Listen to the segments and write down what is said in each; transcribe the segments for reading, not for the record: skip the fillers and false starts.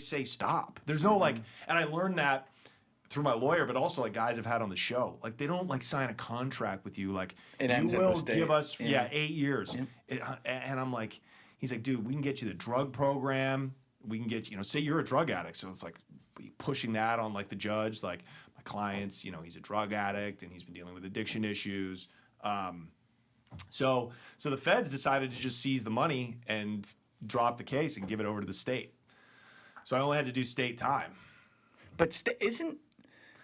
say stop. There's no like, and I learned that through my lawyer, but also like guys I've had on the show. Like they don't like sign a contract with you. Like you will give us 8 years. And I'm like, he's like, dude, we can get you the drug program. We can get, say you're a drug addict. So it's like pushing that on like the judge, like my client's, he's a drug addict and he's been dealing with addiction issues. So the feds decided to just seize the money and drop the case and give it over to the state. So I only had to do state time. But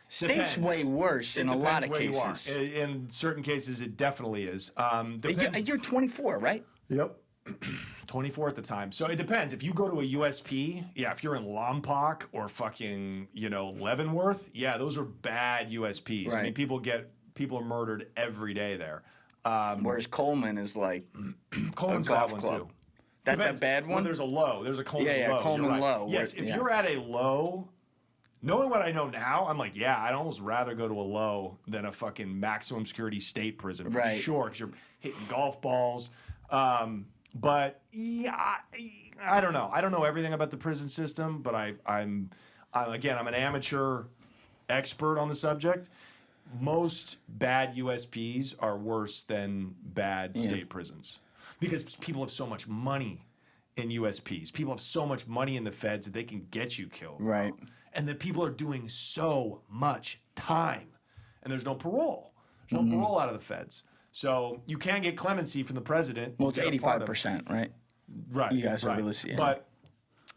state's way worse in a lot of cases. In certain cases, it definitely is. You're 24, right? Yep. 24 at the time. So it depends. If you go to a USP, if you're in Lompoc or fucking, Leavenworth, those are bad USPs. Right. I mean, people are murdered every day there. Whereas Coleman is like Coleman's a golf bad one club. too. That's Depends. a bad one? Well, there's a low. There's a Coleman low. Coleman right. low. Yes, if you're at a low, knowing what I know now, I'm like, I'd almost rather go to a low than a fucking maximum security state prison for sure, because you're hitting golf balls. But I don't know. I don't know everything about the prison system, but I'm an amateur expert on the subject. Most bad USPs are worse than bad state prisons because people have so much money in USPs. People have so much money in the feds that they can get you killed. Right. And the people are doing so much time, and there's no parole. There's no parole out of the feds. So you can get clemency from the president. Well, it's 85%, right? Right. You guys are really, But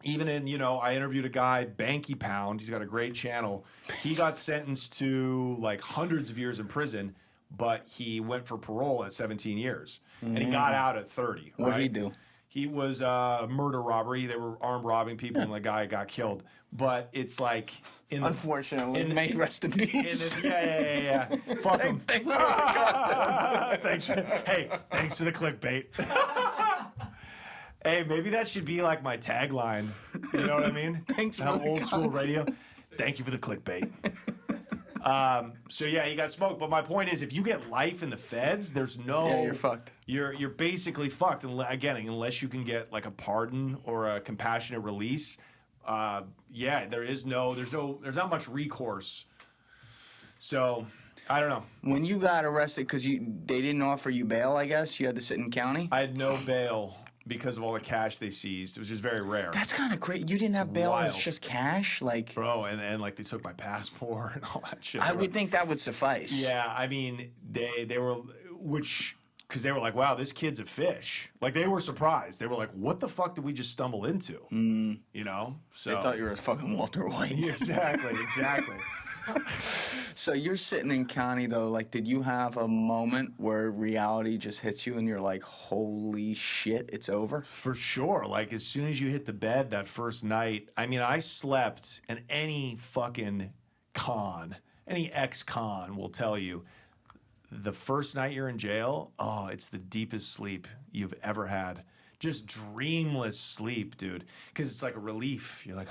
even in, I interviewed a guy, Banky Pound. He's got a great channel. He got sentenced to like hundreds of years in prison, but he went for parole at 17 years. And he got out at 30. What did he do? He was murder robbery. They were armed robbing people, and the guy got killed. But it's like, unfortunately, may he rest in peace. Yeah. Fuck him. Thanks for the content. Thanks for the clickbait. Hey, maybe that should be like my tagline. You know what I mean? Thanks for the old school radio. Thank you for the clickbait. He got smoked. But my point is, if you get life in the feds, there's no. You're fucked. You're basically fucked. And again, unless you can get like a pardon or a compassionate release, there's not much recourse. So I don't know. When you got arrested, because they didn't offer you bail, I guess you had to sit in county. I had no bail because of all the cash they seized. It was just very rare. That's kind of crazy. You didn't have bail. Wild. It was just cash, like. Bro, and like they took my passport and all that shit. I would think that would suffice. Yeah, I mean they were because they were like, wow, this kid's a fish. Like they were surprised. They were like, what the fuck did we just stumble into? So they thought you were a fucking Walter White. Exactly. So you're sitting in county though, like did you have a moment where reality just hits you and you're like, holy shit, it's over? For sure. Like as soon as you hit the bed that first night, I mean, I slept, and any fucking any ex-con will tell you, the first night you're in jail, it's the deepest sleep you've ever had. Just dreamless sleep, dude. Because it's like a relief. You're like,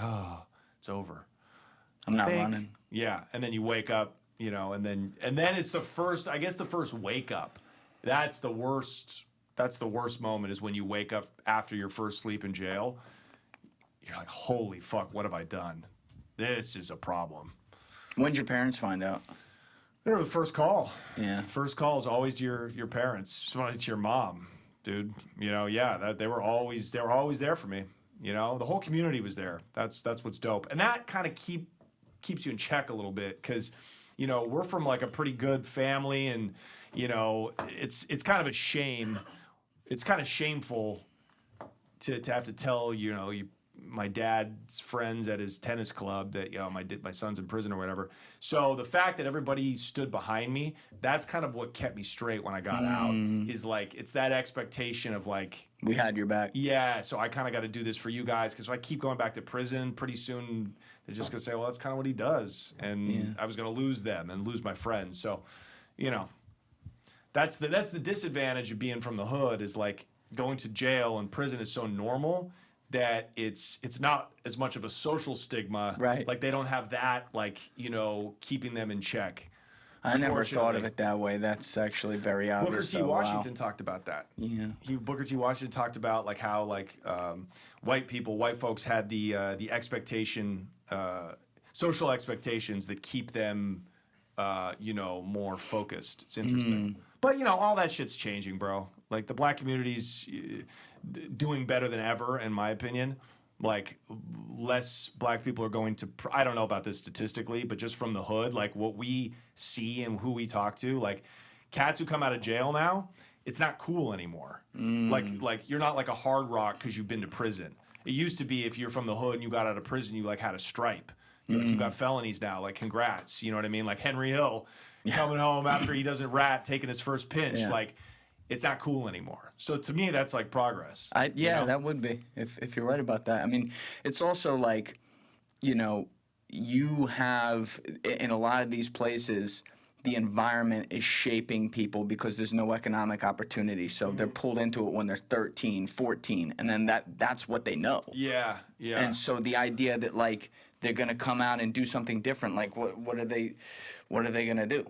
it's over. I'm not running. Yeah, and then you wake up, and then it's the first wake up. That's the worst. That's the worst moment is when you wake up after your first sleep in jail. You're like, holy fuck, what have I done? This is a problem. When did your parents find out? They were the first call. Yeah. First call is always to your parents. It's your mom, dude. They were always there for me. The whole community was there. That's what's dope. And that kind of keeps you in check a little bit because, we're from like a pretty good family, and it's kind of a shame. It's kind of shameful to have to tell my dad's friends at his tennis club that my son's in prison or whatever. So the fact that everybody stood behind me, that's kind of what kept me straight when I got out. Is like it's that expectation of like we had your back. Yeah, so I kind of got to do this for you guys because if I keep going back to prison, pretty soon they're just gonna say, well, that's kind of what he does, and I was gonna lose them and lose my friends. So, that's the disadvantage of being from the hood is like going to jail and prison is so normal that it's not as much of a social stigma. Right. Like they don't have that, like, keeping them in check. I never thought of unfortunately. it that way. That's actually very obvious. Booker T. so, wow. Washington talked about that. Yeah. Booker T. Washington talked about like how like white folks had the expectation, social expectations that keep them, more focused. It's interesting. But all that shit's changing, bro. Like the black community's doing better than ever, in my opinion. Like less black people are going to. I don't know about this statistically, but just from the hood, like what we see and who we talk to, like cats who come out of jail now, it's not cool anymore. Like you're not like a hard rock because you've been to prison. It used to be if you're from the hood and you got out of prison, you like had a stripe. You got felonies now. Like congrats, you know what I mean? Like Henry Hill coming home after he doesn't rat, taking his first pinch. Yeah. Like it's not cool anymore. So to me, that's like progress. That would be if you're right about that. I mean, it's also like, you have in a lot of these places, the environment is shaping people because there's no economic opportunity. So they're pulled into it when they're 13, 14, and then that's what they know. Yeah. And so the idea that like they're gonna come out and do something different, like what are they gonna do?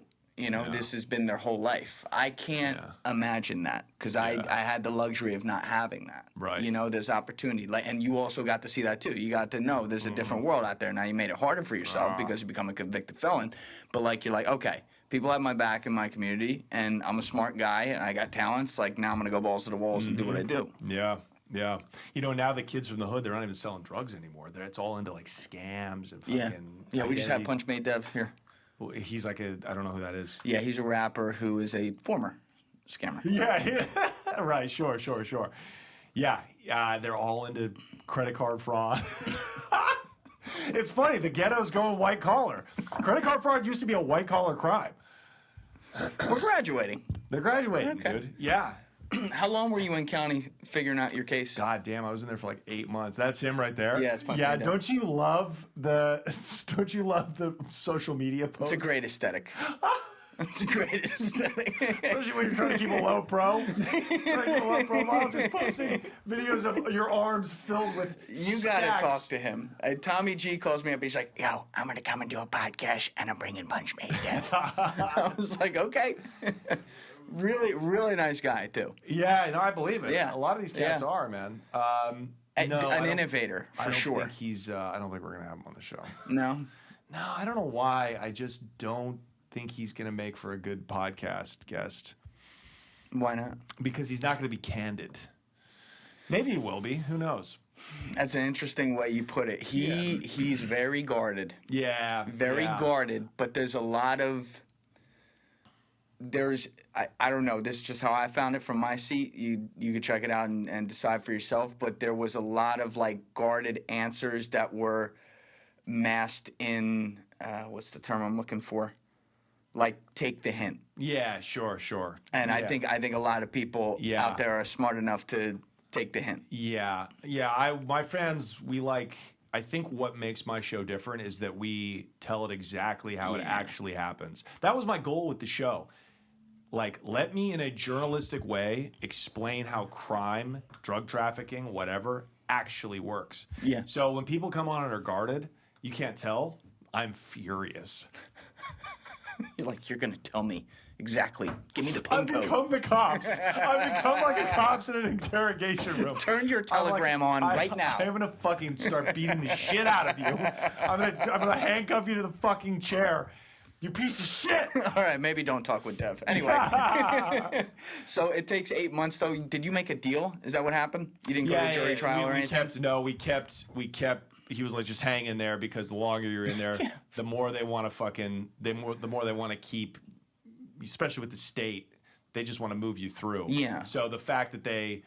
This has been their whole life. I can't imagine that because I had the luxury of not having that. Right. There's opportunity, and you also got to see that too. You got to know there's a different world out there. Now you made it harder for yourself because you become a convicted felon, but like you're like, okay, people have my back in my community, and I'm a smart guy, and I got talents. Like now I'm gonna go balls to the walls and do what I do. Yeah. Now the kids from the hood, they're not even selling drugs anymore. It's all into like scams and fucking. Yeah. We just had Punchmade Dev here. Well, he's like I don't know who that is. Yeah, he's a rapper who is a former scammer. Yeah. Right. Sure. Yeah. They're all into credit card fraud. It's funny. The ghetto's going white collar. Credit card fraud used to be a white collar crime. We're graduating. They're graduating, Okay. dude. Yeah. How long were you in county figuring out your case? God damn, I was in there for like 8 months. That's him right there. Yeah, it's Punchmade Yeah, Dev. don't you love the social media posts? It's a great aesthetic. It's a great aesthetic. Especially when you're trying to keep a low pro. Trying to keep a low profile, just posting videos of your arms filled with You got to stacks. talk to him. Tommy G calls me up. He's like, yo, I'm going to come and do a podcast, and I'm bringing Punchmade Dev. I was like, okay. Really, really nice guy, too. Yeah, no, I believe it. Yeah. A lot of these cats Yeah. are, man. An innovator, for I don't sure. think he's. I don't think we're gonna have him on the show. No? No, I don't know why. I just don't think he's gonna make for a good podcast guest Why not? because he's not gonna be candid. Maybe he will be. Who knows? That's an interesting way you put it. He's very guarded. Yeah. Very yeah. guarded, but there's a lot of I don't know, this is just how I found it from my seat. You could check it out and decide for yourself, but there was a lot of like guarded answers that were masked in what's the term I'm looking for? Like take the hint. Yeah, sure. And yeah. I think a lot of people Yeah. out there are smart enough to take the hint. Yeah. My fans, I think what makes my show different is that we tell it exactly how it actually happens. That was my goal with the show. Like, let me in a journalistic way explain how crime, drug trafficking, whatever, actually works. Yeah. So when people come on and are guarded, you can't tell. I'm furious. You're like, you're gonna tell me exactly. Give me the I've pin code. become the cops. I've become like a cops in an interrogation room. Turn your I'm like, telegram on right now. I'm gonna fucking start beating the shit out of you. I'm gonna handcuff you to the fucking chair. You piece of shit. All right, maybe don't talk with Dev. Anyway, so it takes 8 months though. Did you make a deal? Is that what happened? You didn't go to jury trial or anything? We kept. He was like, just hang in there because the longer you're in there, the more they want to the more they want to keep, especially with the state. They just want to move you through. Yeah. So the fact that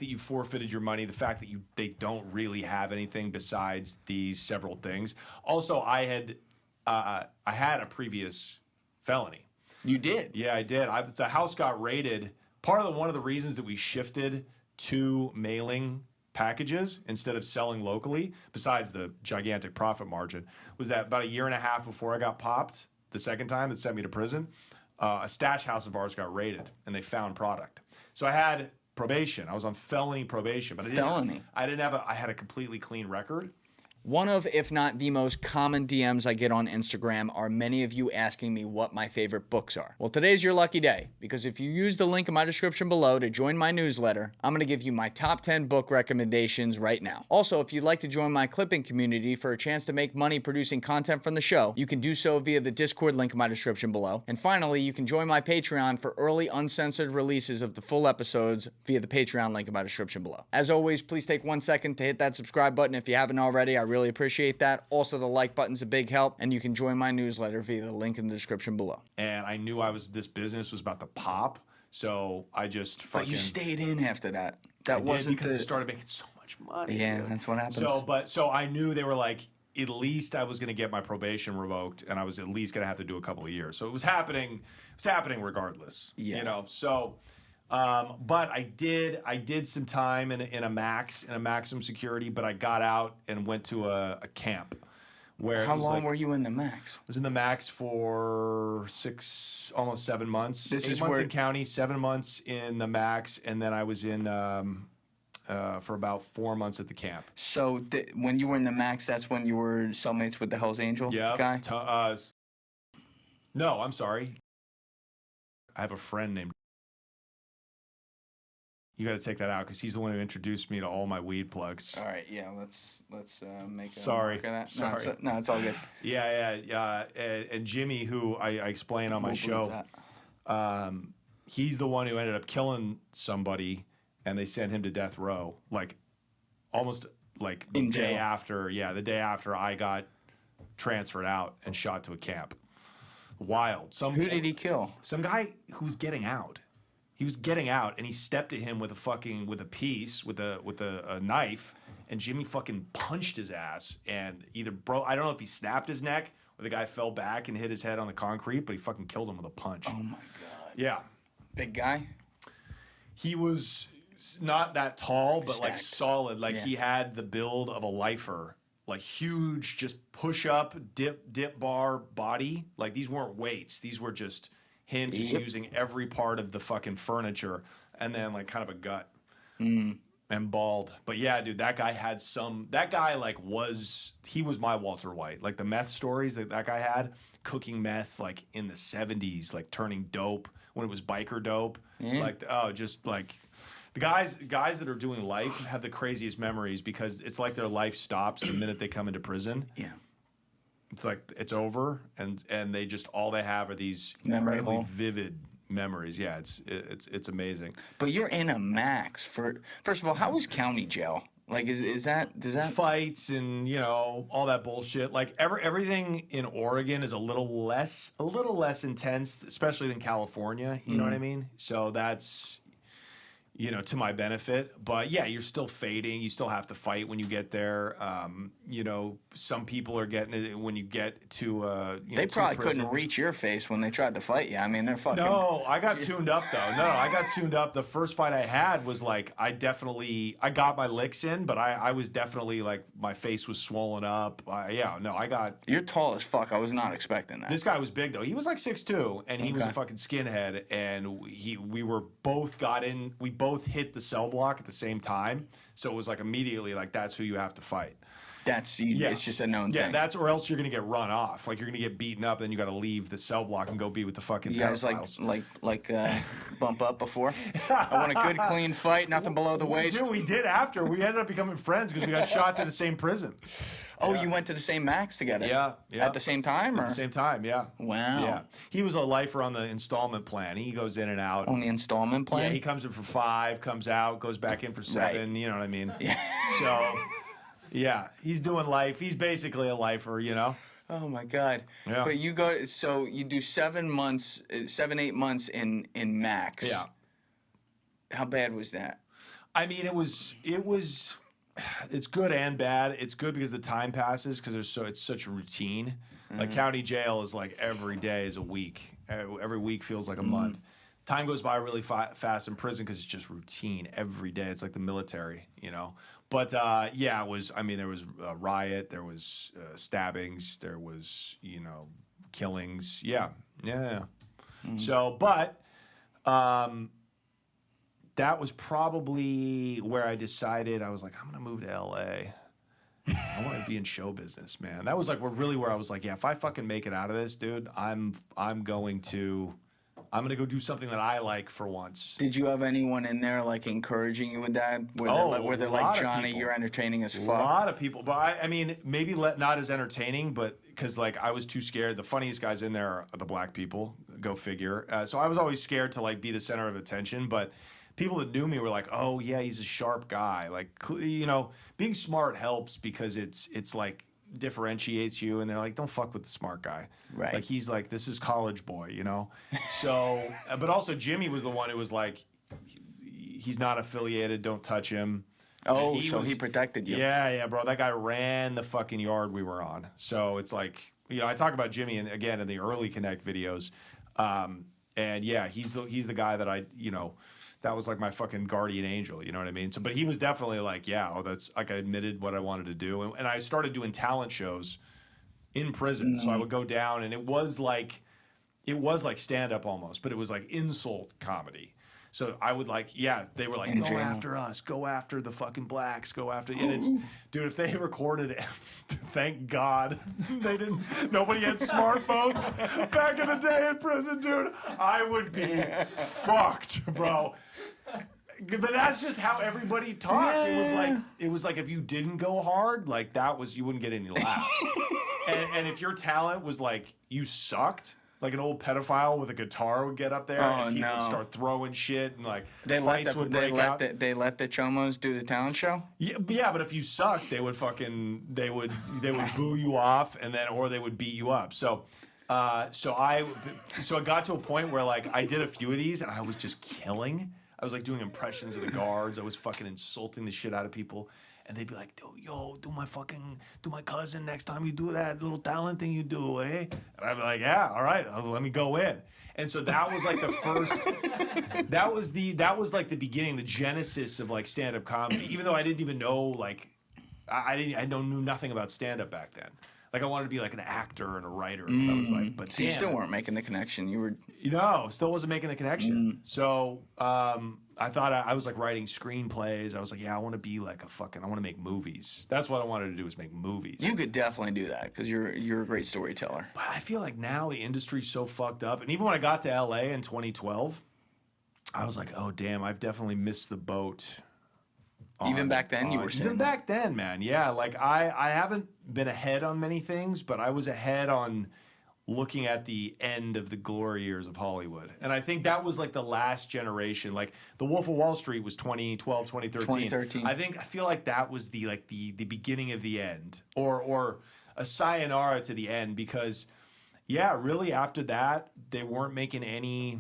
you forfeited your money, the fact that they don't really have anything besides these several things. Also, I had a previous felony. You did? Yeah, I did. The house got raided. One of the reasons that we shifted to mailing packages instead of selling locally, besides the gigantic profit margin, was that about a year and a half before I got popped, the second time that sent me to prison, a stash house of ours got raided and they found product. So I had probation. I was on felony probation, but I had a completely clean record. One of, if not the most common DMs I get on Instagram are many of you asking me what my favorite books are. Well, today's your lucky day, because if you use the link in my description below to join my newsletter, I'm going to give you my top 10 book recommendations right now. Also, if you'd like to join my clipping community for a chance to make money producing content from the show, you can do so via the Discord link in my description below. And finally, you can join my Patreon for early uncensored releases of the full episodes via the Patreon link in my description below. As always, please take 1 second to hit that subscribe button if you haven't already. I really appreciate that. Also, the like button's a big help, and you can join my newsletter via the link in the description below. And I knew this business was about to pop, so I just fucking. But you stayed in after that. That wasn't because I started making so much money. Yeah, dude. That's what happens. So I knew they were like, at least I was going to get my probation revoked, and I was at least going to have to do a couple of years. So it was happening. It was happening regardless. Yeah. You know. So, but I did some time in a maximum security, but I got out and went to a camp. Where How long were you in the max? I was in the max for almost 7 months. 8 months in county, 7 months in the max, and then I was in for about 4 months at the camp. So when you were in the max, that's when you were cellmates with the Hell's Angel guy? No, I'm sorry. I have a friend named. You got to take that out because he's the one who introduced me to all my weed plugs. All right, yeah, let's make a Sorry. mark of that. Sorry. No, it's all good. Yeah. And Jimmy, who I explain on my show, he's the one who ended up killing somebody, and they sent him to death row, like almost like the day after. Yeah, the day after I got transferred out and shot to a camp. Wild. Who did he kill? Some guy who was getting out. He was getting out, and he stepped at him with a knife, and Jimmy fucking punched his ass, and either I don't know if he snapped his neck or the guy fell back and hit his head on the concrete, but he fucking killed him with a punch. Oh my god. Yeah. Big guy? He was not that tall, but like Stacked. solid. Like he had the build of a lifer, like huge, just push up, dip bar body. Like these weren't weights; these were just him just using every part of the fucking furniture, and then like kind of a gut and bald. But yeah, dude, that guy had some. That guy he was my Walter White. Like the meth stories that guy had, cooking meth like in the 70s, like turning dope when it was biker dope. Like just like the guys that are doing life have the craziest memories because it's like their life stops the minute they come into prison. Yeah. It's like it's over, and they just all they have are these Memory incredibly hole. vivid memories. Yeah, it's amazing. But you're in a max for. First of all, how was county jail? Like, does that Fights and all that bullshit. Like everything in Oregon is a little less intense, especially than California. You know what I mean? So that's to my benefit. But yeah, you're still fading. You still have to fight when you get there. Some people are getting it when you get to. They probably couldn't reach your face when they tried to fight you. I mean, they're fucking. No, I got tuned up though. No, I got tuned up. The first fight I had was like I got my licks in, but I was definitely like my face was swollen up. I got. You're tall as fuck. I was not expecting that. This guy was big though. He was like 6'2", and he was a fucking skinhead. And we both hit the cell block at the same time. So it was like immediately like that's who you have to fight. It's just a known thing. Yeah, that's or else you're gonna get run off. Like you're gonna get beaten up, then you got to leave the cell block and go be with the fucking. You guys like bump up before? I want a good clean fight, nothing below the waist. Dude, we did after. We ended up becoming friends because we got shot to the same prison. Oh, you went to the same max together? Yeah. At the same time, or? At the same time, yeah. Wow. Yeah. He was a lifer on the installment plan. He goes in and out. On the installment plan? Yeah, he comes in for 5, comes out, goes back in for 7. Right. You know what I mean? Yeah. So, yeah, he's doing life. He's basically a lifer, Oh my God. Yeah. But you do 7 months, 8 months in max. Yeah. How bad was that? I mean, it's good and bad. It's good because the time passes because it's such a routine. Like county jail is like every day is a week. Every week feels like a month. Time goes by really fast in prison because it's just routine every day. It's like the military, But yeah, it was. I mean, there was a riot, there was stabbings, there was killings. Yeah. So, but that was probably where I decided I was like, I'm gonna move to LA. I want to to be in show business, man. That was like where I was like, yeah, if I fucking make it out of this, dude, I'm going to go do something that I like for once. Did you have anyone in there like encouraging you with that? Were they like, Johnny, you're entertaining as fuck? A lot of people, but I mean, maybe not as entertaining, but because like I was too scared. The funniest guys in there are the black people. Go figure. So I was always scared to like be the center of attention, but people that knew me were like, oh yeah, he's a sharp guy. Like, you know, being smart helps because it's like differentiates you, and they're like, don't fuck with the smart guy. Right. Like he's like, this is college boy, you know? So, but also Jimmy was the one who was like, he's not affiliated, don't touch him. Oh, he protected you. Yeah, bro. That guy ran the fucking yard we were on. So it's like, you know, I talk about Jimmy again in the early Connect videos. And yeah, he's the guy that that was like my fucking guardian angel, you know what I mean? So, but he was definitely like, yeah, that's like, I admitted what I wanted to do. And I started doing talent shows in prison. So I would go down, and it was like stand up almost, but it was like insult comedy. So I would like, yeah, they were like, go after us, go after the fucking blacks, go after, and it's, dude, if they recorded it, thank God they didn't, nobody had smartphones back in the day in prison, dude, I would be fucked, bro. But that's just how everybody talked. Yeah. It was like if you didn't go hard, like you wouldn't get any laughs. and if your talent was like, you sucked, like an old pedophile with a guitar would get up there and people would start throwing shit, and like fights would break out. They let the chomos do the talent show? Yeah, but if you sucked, they would boo you off, and then or they would beat you up. So it got to a point where like I did a few of these and I was just killing. I was like doing impressions of the guards. I was fucking insulting the shit out of people. And they'd be like, yo, do my cousin next time you do that little talent thing you do, eh? And I'd be like, yeah, all right, let me go in. And so that was like the first, that was like the beginning, the genesis of like stand-up comedy. Even though I didn't even know, like, I knew nothing about stand-up back then. Like I wanted to be like an actor and a writer. And I was like, but so you still weren't making the connection. You were, still wasn't making the connection. So I thought I was like writing screenplays. I was like, yeah, I want to be like I want to make movies. That's what I wanted to do, was make movies. You could definitely do that because you're a great storyteller. But I feel like now the industry's so fucked up. And even when I got to LA in 2012, I was like, oh damn, I've definitely missed the boat. Even back then, you were saying even back then, man. Yeah, like I haven't been ahead on many things, but I was ahead on looking at the end of the glory years of Hollywood. And I think that was like the last generation. Like The Wolf of Wall Street was 2012, 2013. I feel like that was the beginning of the end, or a sayonara to the end, because yeah, really after that they weren't making any.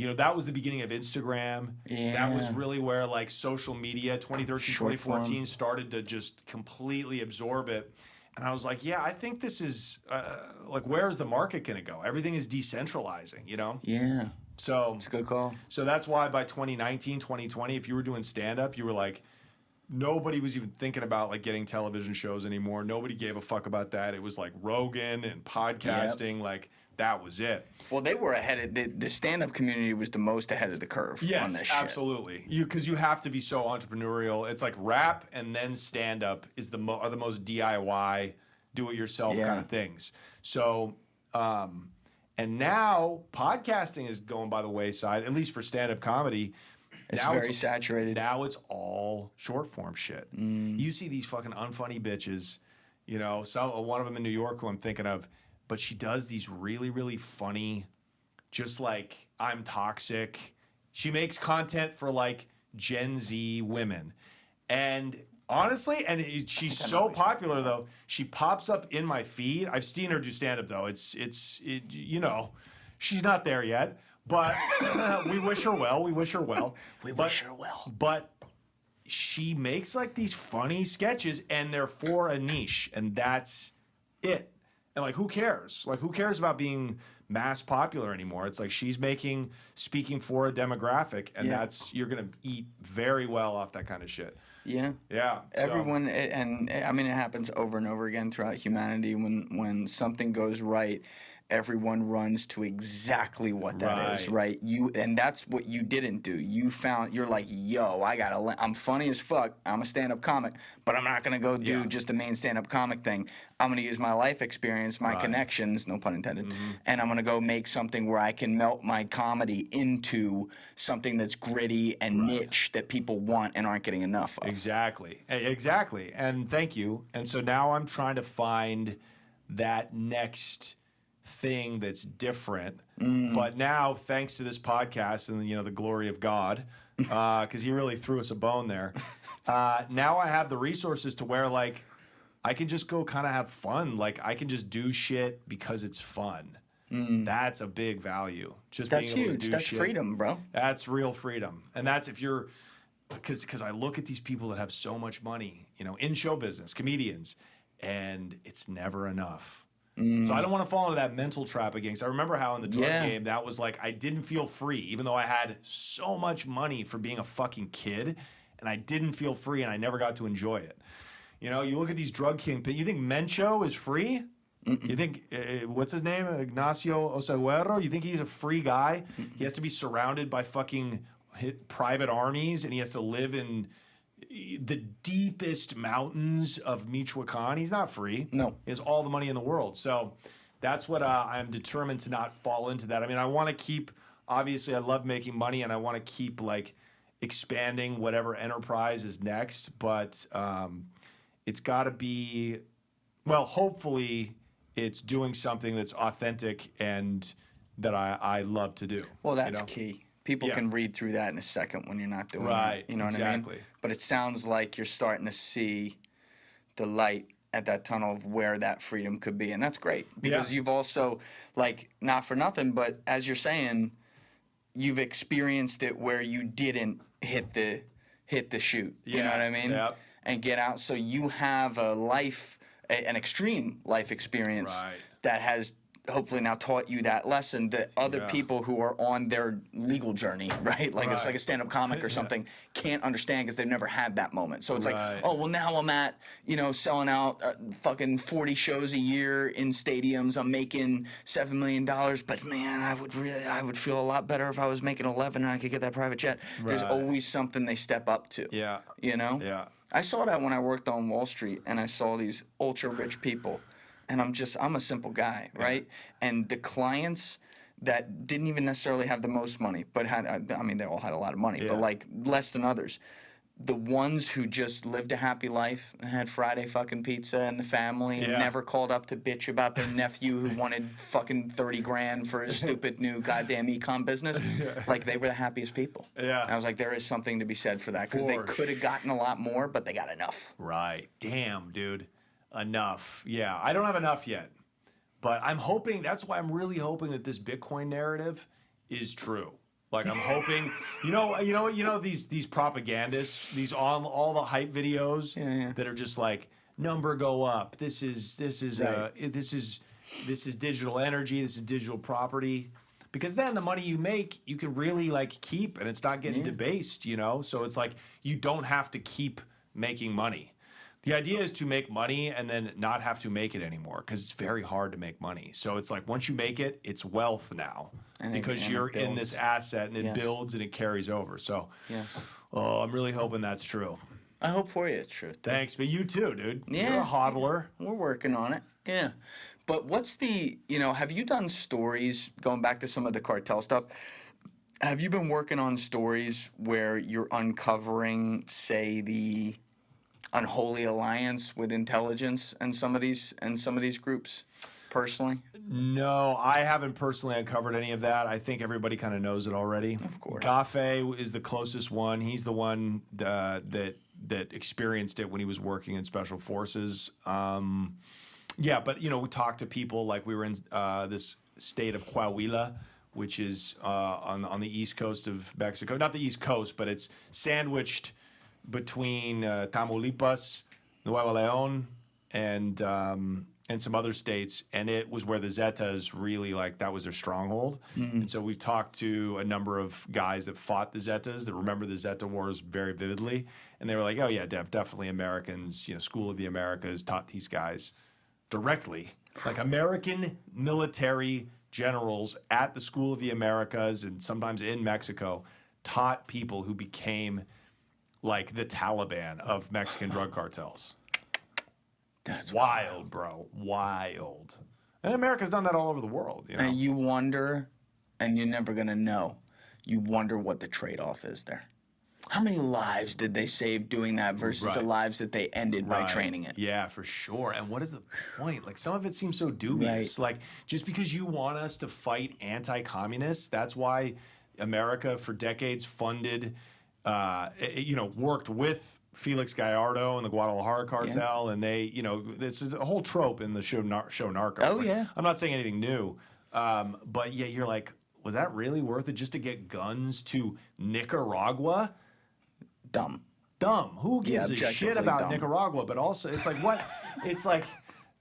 You know, that was the beginning of Instagram. Yeah. That was really where like social media, 2013, 2014 started to just completely absorb it. And I was like, yeah, I think this is, like, where's the market going to go? Everything is decentralizing, you know? Yeah. So it's a good call. So that's why by 2019, 2020, if you were doing stand-up, you were like, nobody was even thinking about like getting television shows anymore. Nobody gave a fuck about that. It was like Rogan and podcasting, like, that was it. Well, they were ahead of the stand-up community was the most ahead of the curve on this shit. Yes, absolutely. Because you have to be so entrepreneurial. It's like rap and then stand-up are the most DIY, do-it-yourself kind of things. So, and now podcasting is going by the wayside, at least for stand-up comedy. It's very saturated. Now it's all short-form shit. You see these fucking unfunny bitches, you know, one of them in New York who I'm thinking of, but she does these really, really funny, just like I'm toxic. She makes content for like Gen Z women. And honestly, she's so popular though, she pops up in my feed. I've seen her do stand-up though. It's you know, she's not there yet, but we wish her well. We wish her well. But she makes like these funny sketches and they're for a niche, and that's it. And like, who cares? Like, who cares about being mass popular anymore? It's like she's speaking for a demographic, and you're gonna eat very well off that kind of shit. Yeah. Yeah. Everyone, and I mean, it happens over and over again throughout humanity when something goes right. everyone runs to exactly what that is, right? And that's what you didn't do. You're like, yo, I'm funny as fuck. I'm a stand-up comic, but I'm not gonna go do just the main stand-up comic thing. I'm gonna use my life experience, my connections, no pun intended, and I'm gonna go make something where I can melt my comedy into something that's gritty and niche that people want and aren't getting enough of. Exactly. And thank you. And so now I'm trying to find that next thing that's different. But now, thanks to this podcast and the glory of God, because he really threw us a bone there. Now I have the resources to where like I can just go kind of have fun. Like I can just do shit because it's fun. That's a big value. Just That's being able huge. to do That's shit. Freedom, bro. That's real freedom. And that's if you're because I look at these people that have so much money, in show business, comedians, and it's never enough. So I don't want to fall into that mental trap again. Because I remember how in the drug game, that was like, I didn't feel free, even though I had so much money for being a fucking kid, and I didn't feel free, and I never got to enjoy it. You look at these drug kingpins. You think Mencho is free? You think, what's his name? Ignacio Osaguero? You think he's a free guy? He has to be surrounded by fucking private armies, and he has to live in the deepest mountains of Michoacan. He's not free. No. He has all the money in the world. So that's what I'm determined to not fall into that. I mean, I want to keep, obviously I love making money and I want to keep like expanding whatever enterprise is next, but it's got to be, well, hopefully it's doing something that's authentic and that I love to do. Well, that's key. People can read through that in a second when you're not doing right. it. You know what I mean? But it sounds like you're starting to see the light at that tunnel of where that freedom could be. And that's great because you've also, like, not for nothing, but as you're saying, you've experienced it where you didn't hit the chute. You know what I mean? Yep. And get out. So you have an extreme life experience that has hopefully now taught you that lesson that other people who are on their legal journey, right? Like it's like a stand-up comic or something, can't understand because they've never had that moment. So it's like, oh, well, now I'm at, selling out fucking 40 shows a year in stadiums. I'm making $7 million, but man, I would feel a lot better if I was making 11 and I could get that private jet. There's always something they step up to. Yeah. Yeah. I saw that when I worked on Wall Street and I saw these ultra rich people. And I'm a simple guy, right? And the clients that didn't even necessarily have the most money, but they all had a lot of money, but like less than others. The ones who just lived a happy life, had Friday fucking pizza and the family, and never called up to bitch about their nephew who wanted fucking 30 grand for his stupid new goddamn econ business. Like they were the happiest people. Yeah. And I was like, there is something to be said for that because they could have gotten a lot more, but they got enough. Right. Damn, dude. Enough. Yeah, I don't have enough yet, but I'm hoping. That's why I'm really hoping that this Bitcoin narrative is true. Like I'm hoping, these propagandists, these all the hype videos that are just like number go up. This is digital energy. This is digital property. Because then the money you make, you can really like keep, and it's not getting debased. So it's like you don't have to keep making money. The idea is to make money and then not have to make it anymore because it's very hard to make money. So it's like once you make it, it's wealth now because you're in this asset and it builds and it carries over. So I'm really hoping that's true. I hope for you it's true. Thanks, but you too, dude. Yeah. You're a hodler. We're working on it. Yeah. But what's have you done stories, going back to some of the cartel stuff, have you been working on stories where you're uncovering, say, the unholy alliance with intelligence and some of these groups personally? No, I haven't personally uncovered any of that. I think everybody kind of knows it already. Of course. Gafe is the closest one. He's the one that experienced it when he was working in special forces. But we talked to people like we were in this state of Coahuila, which is on the east coast of Mexico. Not the east coast, but it's sandwiched between Tamaulipas, Nuevo León, and some other states, and it was where the Zetas really that was their stronghold. And so we've talked to a number of guys that fought the Zetas that remember the Zeta Wars very vividly, and they were like, "Oh yeah, definitely Americans. School of the Americas taught these guys directly. Like American military generals at the School of the Americas and sometimes in Mexico taught people who became like the Taliban of Mexican drug cartels. That's Wild, bro. Wild. And America's done that all over the world, you know. And you wonder, and you're never going to know, you wonder what the trade-off is there. How many lives did they save doing that versus the lives that they ended by training it? Yeah, for sure. And what is the point? Like, some of it seems so dubious. Like, just because you want us to fight anti-communists, that's why America for decades funded, worked with Felix Gallardo and the Guadalajara Cartel, and they, this is a whole trope in the show Narco. Oh, yeah. I'm not saying anything new, but yeah, you're like, was that really worth it just to get guns to Nicaragua? Dumb. Who gives a shit about dumb. Nicaragua? But also, it's like what? It's like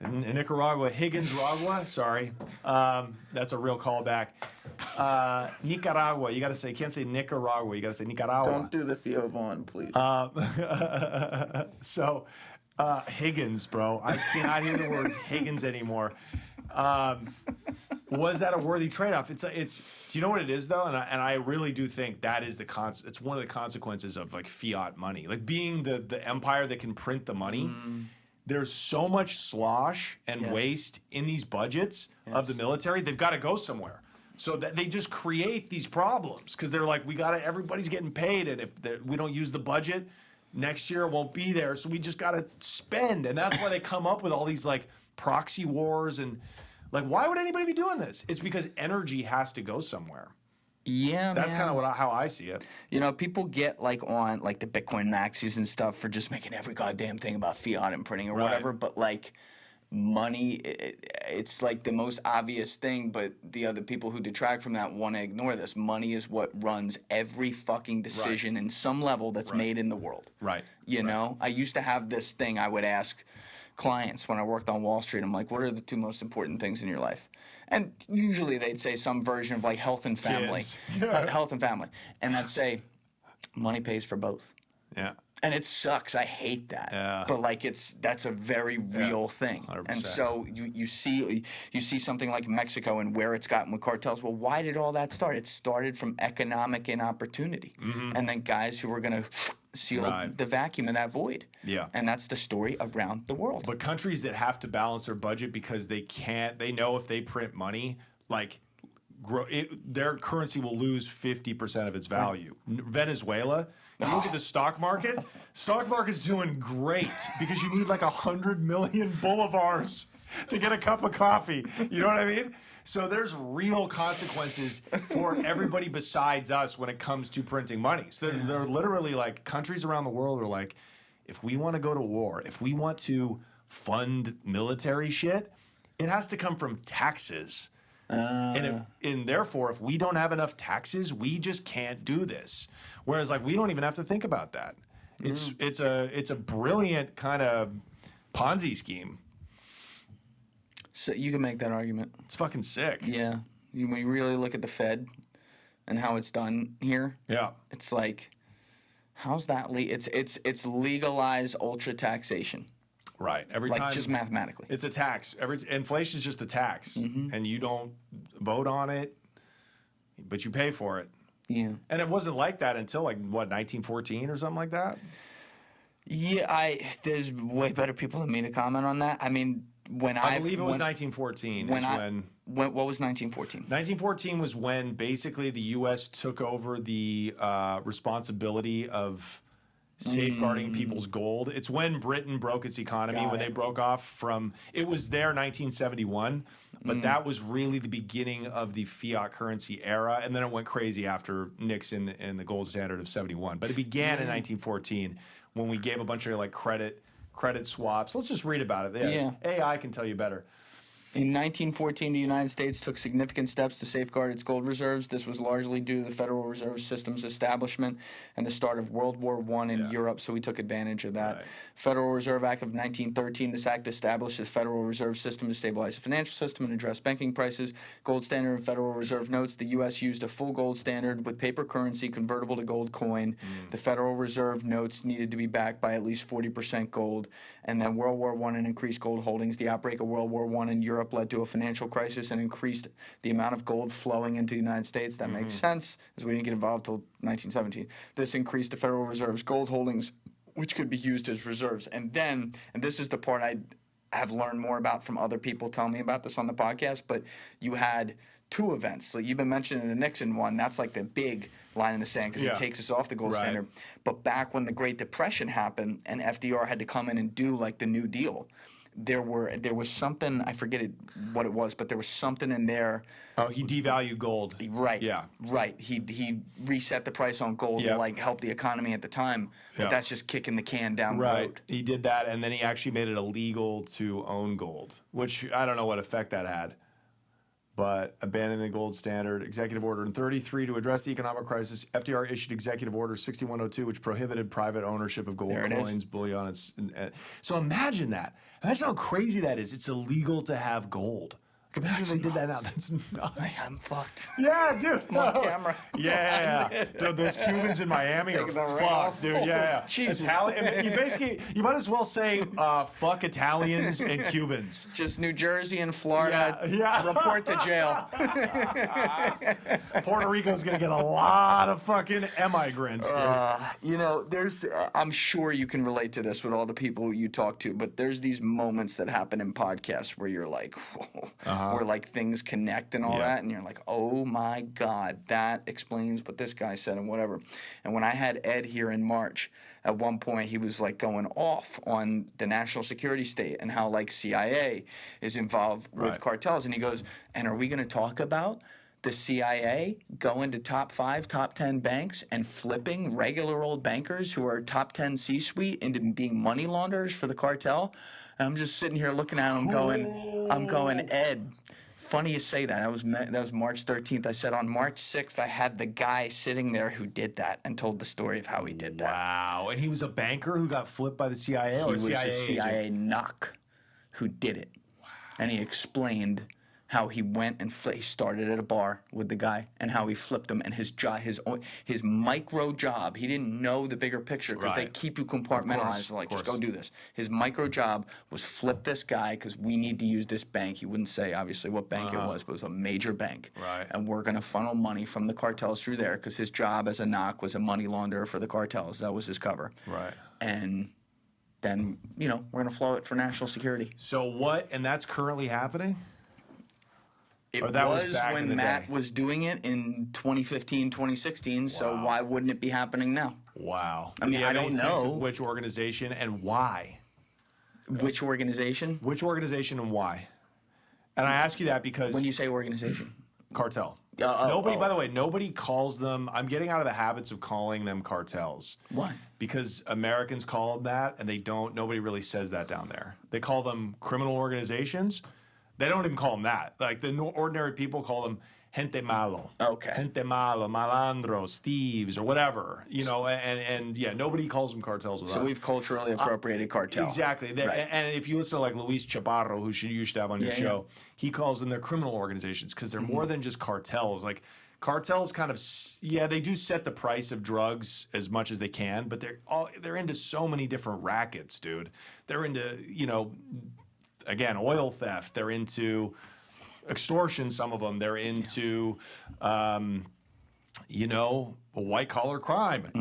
Nicaragua, Higgins-ragua. Sorry, that's a real callback. Nicaragua. You got to say. You can't say Nicaragua. You got to say Nicaragua. Don't do the Theo Vaughn, please. So, Higgins, bro. I cannot hear the words Higgins anymore. Was that a worthy trade-off? It's. Do you know what it is though? And I really do think that is it's one of the consequences of like fiat money, like being the empire that can print the money. There's so much slosh and waste in these budgets of the military. They've got to go somewhere. So that they just create these problems because they're like, everybody's getting paid, and if we don't use the budget, next year it won't be there. So we just got to spend, and that's why they come up with all these like proxy wars and. Like, why would anybody be doing this? It's because energy has to go somewhere. Yeah, that's kind of how I see it. People get like on like the Bitcoin maxis and stuff for just making every goddamn thing about fiat and printing or whatever. But like money, it's like the most obvious thing. But the other people who detract from that want to ignore this. Money is what runs every fucking decision in some level that's made in the world. Right. You know, I used to have this thing I would ask clients when I worked on Wall Street. I'm like, what are the two most important things in your life? And usually they'd say some version of like health and family. Health and family. And I'd say, money pays for both. Yeah. And it sucks. I hate that. Yeah. But like that's a very real thing. 100%. And so you see something like Mexico and where it's gotten with cartels. Well, why did all that start? It started from economic inopportunity. And then guys who were going to seal the vacuum in that void. Yeah. And that's the story around the world. But countries that have to balance their budget because they know if they print money, like their currency will lose 50% of its value. Venezuela, you look at the stock market's doing great because you need like 100 million bolivars to get a cup of coffee. You know what I mean? So there's real consequences for everybody besides us when it comes to printing money. So they're literally like countries around the world are like, if we want to go to war, if we want to fund military shit, it has to come from taxes. And therefore, if we don't have enough taxes, we just can't do this. Whereas, like, we don't even have to think about that. It's a brilliant kind of Ponzi scheme. So you can make that argument. It's fucking sick. Yeah, when you really look at the Fed and how it's done here, it's like, how's that? It's legalized ultra taxation. Right. Every like time, just mathematically, it's a tax. Inflation is just a tax, and you don't vote on it, but you pay for it. Yeah. And it wasn't like that until like what 1914 or something like that. Yeah, there's way better people than me to comment on that. I mean, I believe it was 1914. What was 1914? 1914 was when basically the U.S. took over the responsibility of safeguarding people's gold. It's when Britain broke its economy, when they broke off from, it was there 1971, but that was really the beginning of the fiat currency era, and then it went crazy after Nixon and the gold standard of 71. But it began in 1914 when we gave a bunch of like credit swaps. Let's just read about it. AI can tell you better. In 1914, the United States took significant steps to safeguard its gold reserves. This was largely due to the Federal Reserve System's establishment and the start of World War I in Europe, so we took advantage of that. Right. Federal Reserve Act of 1913, this act established the Federal Reserve System to stabilize the financial system and address banking prices. Gold standard and Federal Reserve notes. The U.S. used a full gold standard with paper currency convertible to gold coin. The Federal Reserve notes needed to be backed by at least 40% gold. And then World War I and increased gold holdings. The outbreak of World War I in Europe led to a financial crisis and increased the amount of gold flowing into the United States. That makes sense, as we didn't get involved until 1917. This increased the Federal Reserve's gold holdings, which could be used as reserves. And then, and this is the part I have learned more about from other people telling me about this on the podcast, but you had two events. So you've been mentioning the Nixon one. That's like the big line in the sand because it takes us off the gold standard. But back when the Great Depression happened and FDR had to come in and do like the New Deal, there was something, I forget what it was, but there was something in there. Oh, he devalued gold. Right. Yeah. Right. He reset the price on gold to like help the economy at the time. But that's just kicking the can down the road. He did that, and then he actually made it illegal to own gold, which I don't know what effect that had. But abandoning the gold standard, Executive Order in 33 to address the economic crisis, FDR issued Executive Order 6102, which prohibited private ownership of gold coins, bullion. So imagine that. Imagine how crazy that is. It's illegal to have gold. Imagine they did that now. That's nuts. I'm fucked. Yeah, dude. I'm on camera. Yeah. Dude, those Cubans in Miami are Taking the ring fucked, off. dude. Yeah. Jesus. You might as well say fuck Italians and Cubans. Just New Jersey and Florida. Yeah. Report to jail. Puerto Rico's going to get a lot of fucking emigrants, dude. There's, I'm sure you can relate to this with all the people you talk to, but there's these moments that happen in podcasts where you're like, whoa, where like things connect and all that, and you're like, oh my God, that explains what this guy said and whatever. And when I had Ed here in March, at one point he was like going off on the national security state and how like CIA is involved with cartels, and he goes, and are we going to talk about the CIA going to top 5, top 10 banks and flipping regular old bankers who are top 10 C-suite into being money launderers for the cartel? And I'm just sitting here looking at him going, Ed, funny you say that. That was March 13th. I said on March 6th, I had the guy sitting there who did that and told the story of how he did that. Wow. And he was a banker who got flipped by the CIA? He was a CIA knock who did it. Wow. And he explained how he went and he started at a bar with the guy and how he flipped him and his micro job. He didn't know the bigger picture because they keep you compartmentalized. Like, just go do this. His micro job was flip this guy because we need to use this bank. He wouldn't say obviously what bank it was, but it was a major bank. Right. And we're going to funnel money from the cartels through there because his job as a knock was a money launderer for the cartels. That was his cover. Right. And then, we're going to flow it for national security. So what, and that's currently happening? It was when Matt was doing it in 2015, 2016, so why wouldn't it be happening now? Wow. I mean, I don't know. Which organization and why? Which organization? Which organization and why? And I ask you that because... When you say organization? Cartel. By the way, nobody calls them... I'm getting out of the habits of calling them cartels. Why? Because Americans call them that, and they don't... Nobody really says that down there. They call them criminal organizations. They don't even call them that. Like, the ordinary people call them gente malo. Okay. Gente malo, malandros, thieves, or whatever. And nobody calls them cartels with us. So we've culturally appropriated cartel. Exactly. And if you listen to, like, Luis Chaparro, who you used to have on your show, he calls them their criminal organizations because they're more than just cartels. Like, cartels kind of, they do set the price of drugs as much as they can, but they're into so many different rackets, dude. They're into, again, oil theft. They're into extortion, some of them. They're into, white collar crime.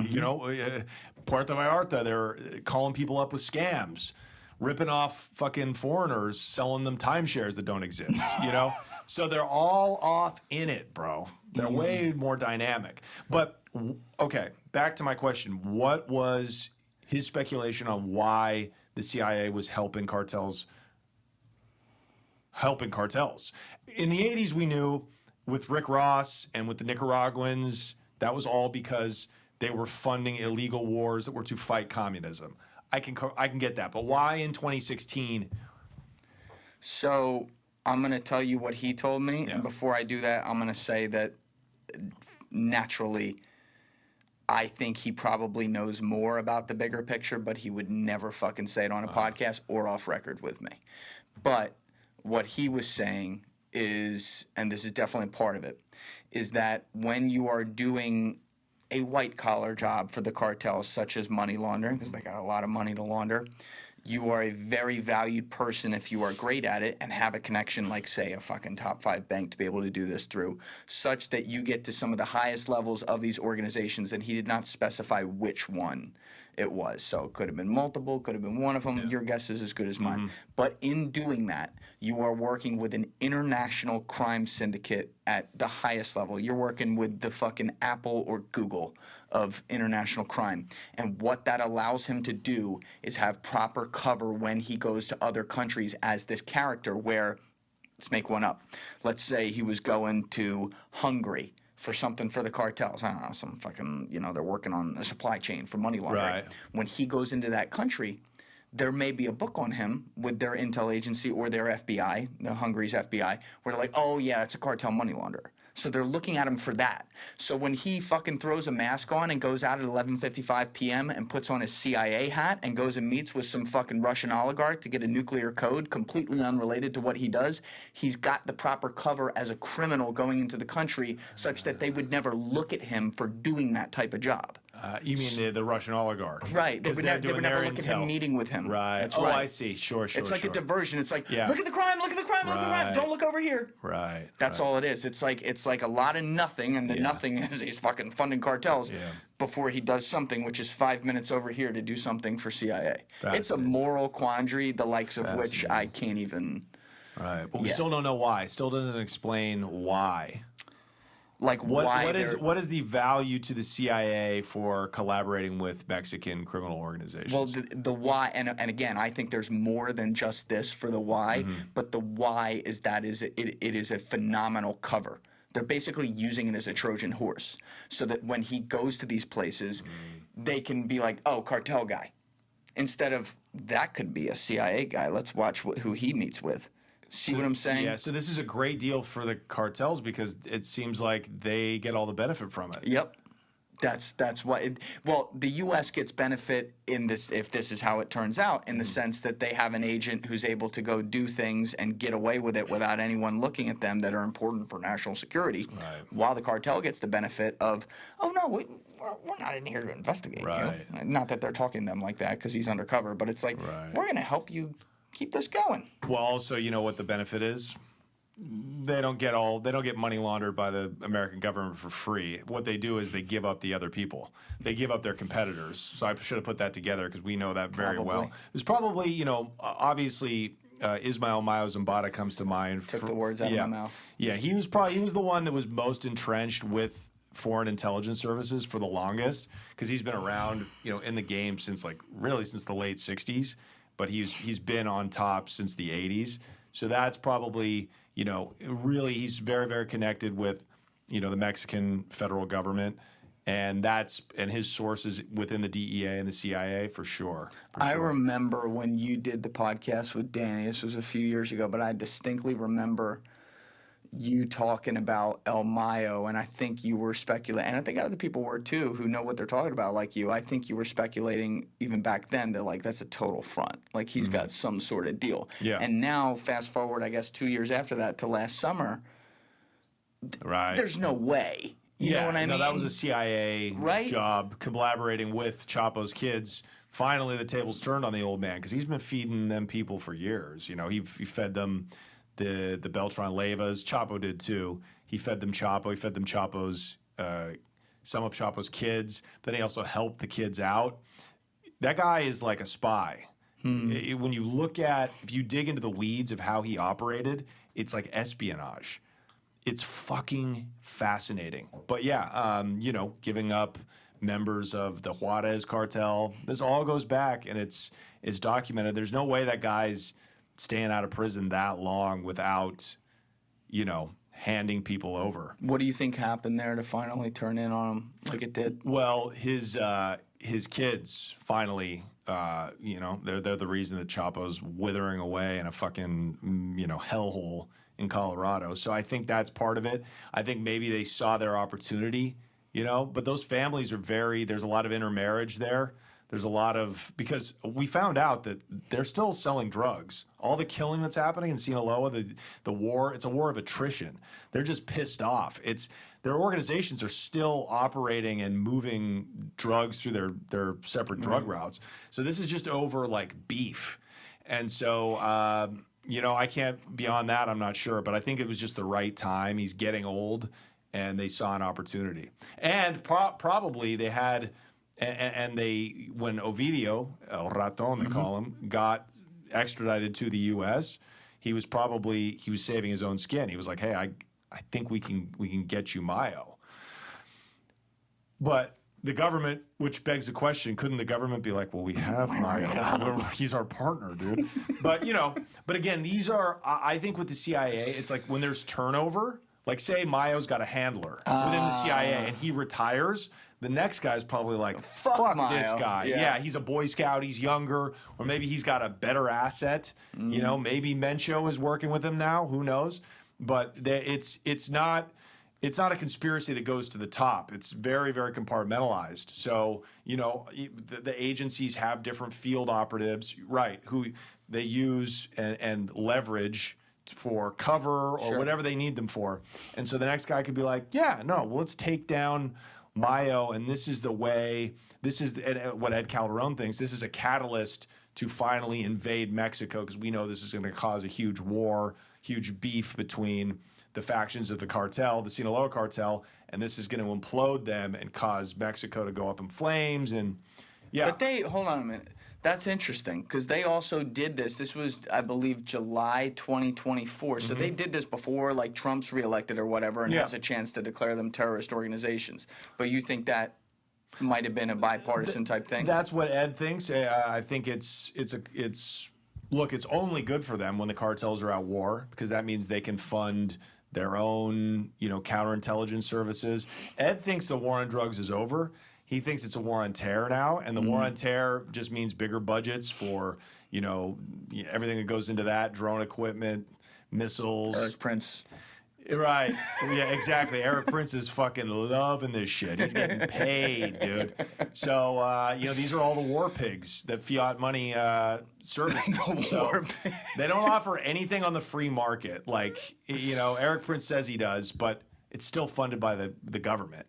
Puerto Vallarta, they're calling people up with scams, ripping off fucking foreigners, selling them timeshares that don't exist, So they're all off in it, bro. They're way more dynamic. But, okay, back to my question. What was his speculation on why the CIA was helping cartels? In the 80s, we knew with Rick Ross and with the Nicaraguans, that was all because they were funding illegal wars that were to fight communism. I can get that. But why in 2016? So I'm going to tell you what he told me. Yeah. And before I do that, I'm going to say that naturally, I think he probably knows more about the bigger picture, but he would never fucking say it on a podcast or off record with me. But what he was saying is, and this is definitely part of it, is that when you are doing a white collar job for the cartels, such as money laundering, because they got a lot of money to launder, you are a very valued person if you are great at it and have a connection like, say, a fucking top 5 bank to be able to do this through, such that you get to some of the highest levels of these organizations, and he did not specify which one it was. So it could have been multiple, could have been one of them. Yeah. Your guess is as good as mine. But in doing that, you are working with an international crime syndicate at the highest level. You're working with the fucking Apple or Google of international crime. And what that allows him to do is have proper cover when he goes to other countries as this character where, let's make one up. Let's say he was going to Hungary for something for the cartels. I don't know, some fucking, they're working on a supply chain for money laundering. Right. When he goes into that country, there may be a book on him with their intel agency or their FBI, the Hungary's FBI, where they're like, oh yeah, it's a cartel money launderer. So they're looking at him for that. So when he fucking throws a mask on and goes out at 11:55 p.m. and puts on his CIA hat and goes and meets with some fucking Russian oligarch to get a nuclear code completely unrelated to what he does, he's got the proper cover as a criminal going into the country such that they would never look at him for doing that type of job. You mean the Russian oligarch? Right. They would never look at him meeting with him. Right. That's right. Right. I see. Sure. It's like a diversion. It's like, look at the crime, look at the crime, look at the crime. Don't look over here. Right. That's all it is. It's like a lot of nothing, and the nothing is he's fucking funding cartels before he does something, which is 5 minutes over here to do something for CIA. It's a moral quandary, the likes of which I can't even. Right. But we still don't know why. Still doesn't explain why. Like what is the value to the CIA for collaborating with Mexican criminal organizations? Well, the why, and again, I think there's more than just this for the why, but the why is that it is a phenomenal cover. They're basically using it as a Trojan horse, so that when he goes to these places, they can be like, oh, cartel guy, instead of that could be a CIA guy. Let's watch who he meets with. See what I'm saying? Yeah, so this is a great deal for the cartels because it seems like they get all the benefit from it. Yep. That's what well, the U.S. gets benefit in this, if this is how it turns out, in the sense that they have an agent who's able to go do things and get away with it without anyone looking at them that are important for national security, while the cartel gets the benefit of, oh, no, we're not in here to investigate you. Not that they're talking to them like that because he's undercover, but it's like, we're going to help you keep this going. Well, also, you know what the benefit is? They don't get money laundered by the American government for free. What they do is they give up the other people. They give up their competitors. So I should have put that together because we know that very well. There's probably, obviously Ismail Mayo Zambada comes to mind. Took the words out of my mouth. Yeah, he was the one that was most entrenched with foreign intelligence services for the longest because he's been around, in the game since the late 60s. But he's been on top since the 80s. So that's probably, really he's very, very connected with, the Mexican federal government. And his sources within the DEA and the CIA for sure. I remember when you did the podcast with Danny, this was a few years ago, but I distinctly remember you talking about El Mayo, and I think you were speculating, and I think other people were too who know what they're talking about like you. I think you were speculating even back then that that's a total front. Like he's got some sort of deal. Yeah. And now, fast forward, I guess 2 years after that to last summer, there's no way. You know what I mean? That was a CIA job collaborating with Chapo's kids. Finally, the tables turned on the old man because he's been feeding them people for years. He fed them the Beltran Leyvas. Chapo did too. He fed them Chapo. He fed them Chapo's some of Chapo's kids. Then he also helped the kids out. That guy is like a spy. When you look at, if you dig into the weeds of how he operated, it's like espionage. It's fucking fascinating. But yeah, giving up members of the Juarez cartel. This all goes back and it's documented. There's no way that guy's staying out of prison that long without, handing people over. What do you think happened there to finally turn in on him like it did? Well, his kids finally, they're the reason that Chapo's withering away in a fucking, hellhole in Colorado. So I think that's part of it. I think maybe they saw their opportunity, you know, but those families are there's a lot of intermarriage there. There's a lot of, because we found out that they're still selling drugs. All the killing that's happening in Sinaloa, the war, it's a war of attrition. They're just pissed off. Their organizations are still operating and moving drugs through their separate drug routes. So this is just over like beef. And so, you know, I can't, beyond that, I'm not sure, but I think it was just the right time. He's getting old and they saw an opportunity. And probably they had, and they, when Ovidio, El Raton they call him, got extradited to the U.S., he was saving his own skin. He was like, hey, I think we can get you Mayo. But the government, which begs the question, couldn't the government be like, well, we have Mayo. He's our partner, dude. But, you know, but again, these are, I think with the CIA, it's like when there's turnover, like say Mayo's got a handler within the CIA and he retires, the next guy's probably like, fuck this guy. Yeah, he's a Boy Scout, he's younger, or maybe he's got a better asset. You know, maybe Mencho is working with him now, who knows? But it's not a conspiracy that goes to the top. It's very, very compartmentalized. So, you know, the agencies have different field operatives, right, who they use and leverage for cover or whatever they need them for. And so the next guy could be like, yeah, no, well, let's take down Mayo, and this is the way, what Ed Calderon thinks, this is a catalyst to finally invade Mexico, because we know this is going to cause a huge war, huge beef between the factions of the cartel, the Sinaloa cartel, and this is going to implode them and cause Mexico to go up in flames. And yeah. But hold on a minute. That's interesting, because they also did this. This was, I believe, July 2024. So they did this before, like, Trump's reelected or whatever, and has a chance to declare them terrorist organizations. But you think that might have been a bipartisan type thing? That's what Ed thinks. I think look, it's only good for them when the cartels are at war, because that means they can fund their own, you know, counterintelligence services. Ed thinks the war on drugs is over. He thinks it's a war on terror now, and the war on terror just means bigger budgets for, you know, everything that goes into that, drone equipment, missiles. Eric Prince. Right. Yeah, exactly. Eric Prince is fucking loving this shit. He's getting paid, dude. So, you know, these are all the war pigs that fiat money services. They don't offer anything on the free market. Like, you know, Eric Prince says he does, but it's still funded by the government.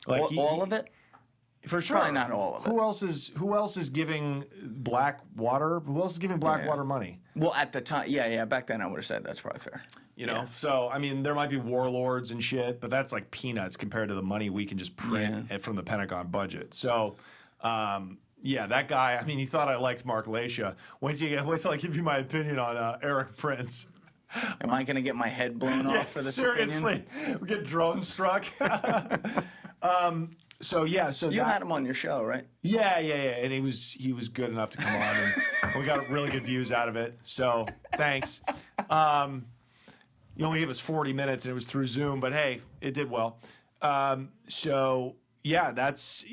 Like all of it? For sure. Probably not all of it. Who else is giving Blackwater? Who else is giving Blackwater money? Well, at the time, yeah. Back then, I would have said that's probably fair. You know, so I mean, there might be warlords and shit, but that's like peanuts compared to the money we can just print from the Pentagon budget. So, yeah, that guy. I mean, you thought I liked Mark Lacia. Wait till I give you my opinion on Eric Prince. Am I gonna get my head blown off for this? Seriously, we get drone struck. So you had him on your show, right? Yeah, and he was good enough to come on, and we got really good views out of it. So thanks. You only gave us 40 minutes, and it was through Zoom, but hey, it did well. So yeah, that's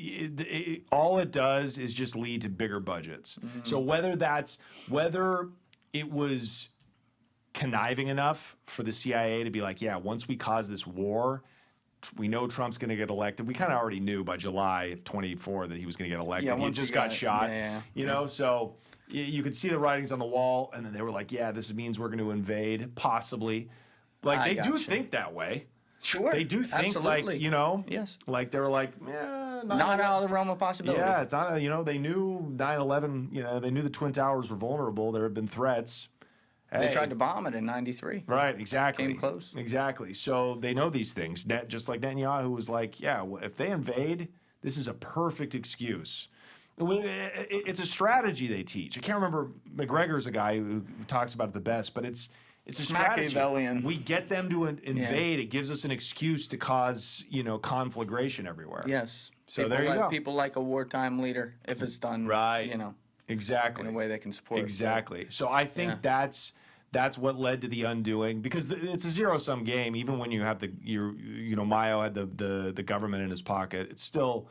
all it does is just lead to bigger budgets. So whether it was conniving enough for the CIA to be like, yeah, once we cause this war, we know Trump's going to get elected. We kind of already knew by July of 24 that he was going to get elected. He just got shot, you know, so you could see the writings on the wall, and then they were like, yeah, this means we're going to invade, possibly. Like, they do think that way. Sure. They do think, like, you know, like they were like, yeah, not out of the realm of possibility. Yeah, it's not, you know, they knew 9/11, you know, they knew the Twin Towers were vulnerable. There had been threats. They tried to bomb it in '93. Right, exactly. Came close. Exactly. So they know these things. Just like Netanyahu was like, yeah, well, if they invade, this is a perfect excuse. It's a strategy they teach. I can't remember. McGregor's a guy who talks about it the best, but it's a strategy. We get them to invade. It gives us an excuse to cause, you know, conflagration everywhere. Yes. So there you go. People like a wartime leader if it's done right. You know. Exactly. In a way they can support. Exactly. So I think that's what led to the undoing, because it's a zero-sum game. Even when you have Mayo had the government in his pocket, it's still,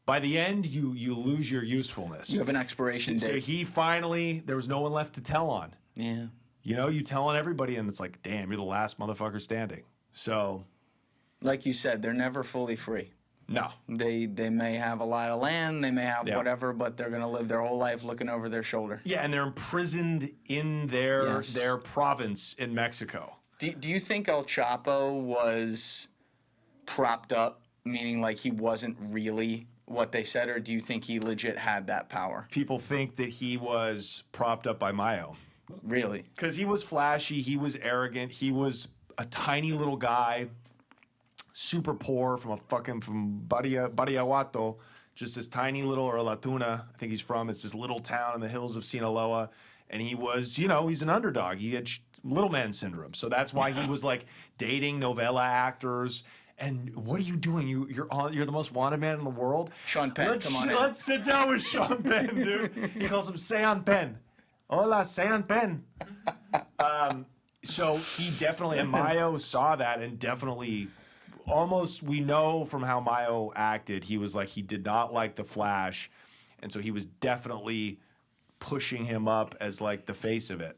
by the end, you lose your usefulness. You have an expiration date. So he finally, there was no one left to tell on. Yeah. You know, you telling everybody, and it's like, damn, you're the last motherfucker standing. So, like you said, they're never fully free. no. They may have a lot of land, they may have Yeah. whatever, but they're gonna live their whole life looking over their shoulder. Yeah, and they're imprisoned in their Yes. their province in Mexico. Do you think El Chapo was propped up, meaning like he wasn't really what they said, or do you think he legit had that power? People think that he was propped up by Mayo. Really? Because he was flashy, he was arrogant, he was a tiny little guy, super poor from Bariahuato, just this tiny little, or La Tuna, I think he's from. It's this little town in the hills of Sinaloa. And he was, you know, he's an underdog. He had little man syndrome. So that's why he was like dating novella actors. And what are you doing? You're the most wanted man in the world. Sean Penn, come on in. Let's sit down with Sean Penn, dude. He calls him Sean Penn. Hola, Sean Penn. So he definitely, and Mayo saw that and definitely, almost, we know from how Mayo acted, he was like, he did not like the Flash. And so he was definitely pushing him up as like the face of it.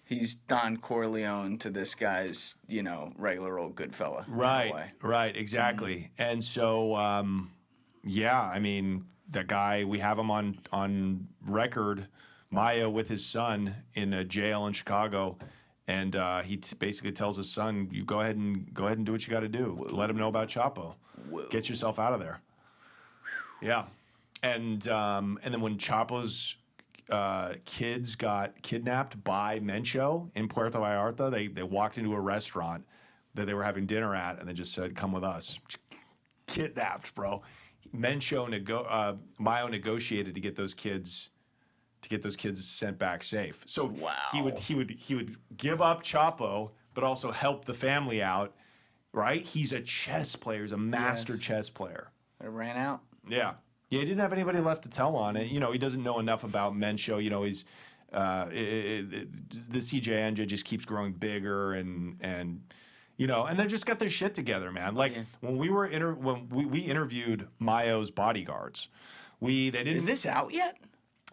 He's Don Corleone to this guy's, you know, regular old good fella. Right, exactly. And so, yeah, I mean, the guy, we have him on record, Mayo with his son in a jail in Chicago, and he basically tells his son, "You go ahead and do what you got to do. Let him know about Chapo. Get yourself out of there." Yeah, and then when Chapo's kids got kidnapped by Mencho in Puerto Vallarta, they walked into a restaurant that they were having dinner at, and they just said, "Come with us." Kidnapped, bro. Mayo negotiated to get those kids sent back safe. So Wow. he would give up Chapo, but also help the family out. Right? He's a chess player. He's a master chess player. It ran out. Yeah. Yeah, he didn't have anybody left to tell on it. You know, he doesn't know enough about Mencho. You know, he's the CJNJ just keeps growing bigger and you know, and they just got their shit together, man. Like when we were when we interviewed Mayo's bodyguards, they didn't. Is this out yet?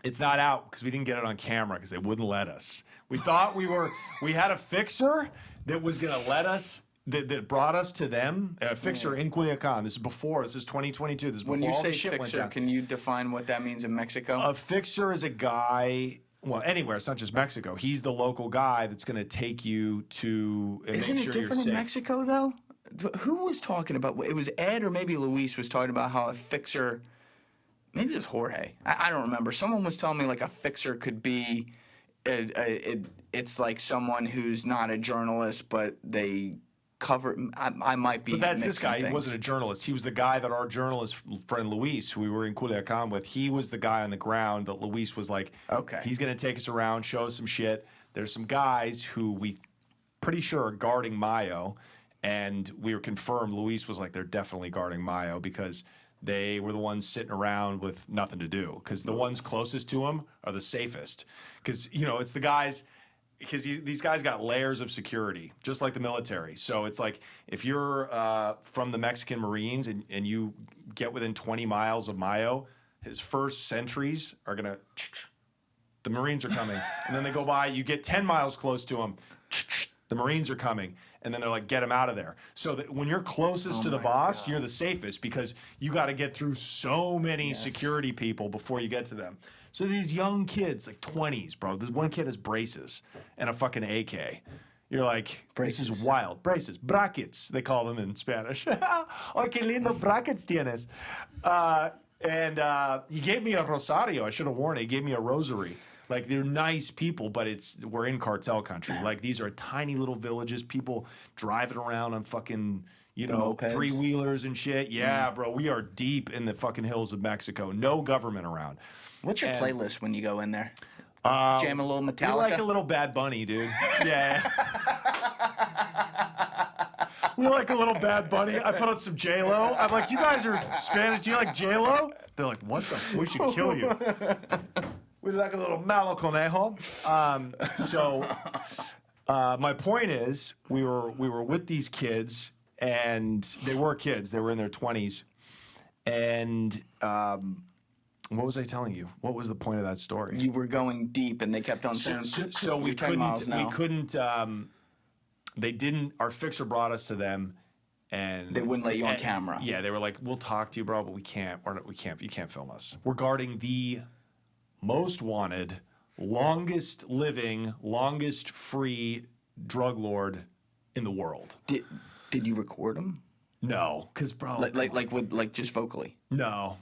It's not out because we didn't get it on camera because they wouldn't let us. We thought we had a fixer that was gonna let us. That brought us to them, a fixer in Culiacan. This is 2022. This is before When you all say the shit went fixer, down. can you define what that means in Mexico? A fixer is a guy, well, anywhere. It's not just Mexico. He's the local guy that's going to take you to and Isn't make it sure you're different in safe. Mexico, though? Who was talking about, it was Ed or maybe Luis was talking about how a fixer, maybe it was Jorge. I don't remember. Someone was telling me like a fixer could be, it's like someone who's not a journalist, but they cover, I might be But that's this mixing guy. things. He wasn't a journalist. He was the guy that our journalist friend Luis, who we were in Culiacan with, he was the guy on the ground that Luis was like, Okay. he's going to take us around, show us some shit. There's some guys who we pretty sure are guarding Mayo, and we were confirmed. Luis was like, they're definitely guarding Mayo because they were the ones sitting around with nothing to do because the ones closest to him are the safest because, you know, it's the guys – because these guys got layers of security, just like the military. So it's like if you're from the Mexican Marines and you get within 20 miles of Mayo, his first sentries are going to, the Marines are coming. And then they go by, you get 10 miles close to them, the Marines are coming. And then they're like, get him out of there. So that when you're closest to the boss, you're the safest because you got to get through so many security people before you get to them. So these young kids, like 20s, bro. This one kid has braces and a fucking AK. You're like, this is wild. Braces, brackets, they call them in Spanish. Oh, que lindo brackets tienes. And he gave me a rosario. I should have worn it. He gave me a rosary. Like, they're nice people, but we're in cartel country. Like, these are tiny little villages. People driving around on fucking, you know, mopeds. three-wheelers and shit. Yeah, bro. We are deep in the fucking hills of Mexico. No government around. What's your playlist when you go in there? Uh, Jam a little We Metallica? like a little Bad Bunny, dude. Yeah. We like a little Bad Bunny. I put on some J-Lo. I'm like, you guys are Spanish. Do you like J-Lo? They're like, what the f-? We should kill you. We like a little malo conejo. So my point is, we were with these kids, and they were kids. They were in their 20s. And what was I telling you? What was the point of that story? You were going deep, and they kept on saying, So we "You're 10 miles couldn't. now." We couldn't. They didn't. Our fixer brought us to them, and They wouldn't let you on camera. Yeah, they were like, "We'll talk to you, bro, but we can't. We can't. You can't film us." We're guarding the most wanted, longest living, longest free drug lord in the world. Did you record them? No, because bro, Like just vocally. no.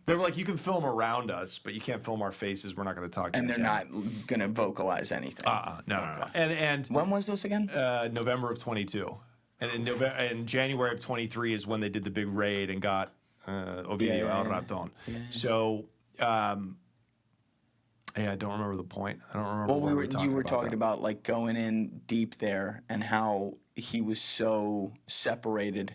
They were like, you can film around us, but you can't film our faces. We're not going to talk to you. And they're not gonna vocalize anything. No. And When was this again? November of 22. And in January of 23 is when they did the big raid and got Ovidio El Raton. Yeah. So, I don't remember the point. I don't remember what you were talking about like going in deep there and how he was so separated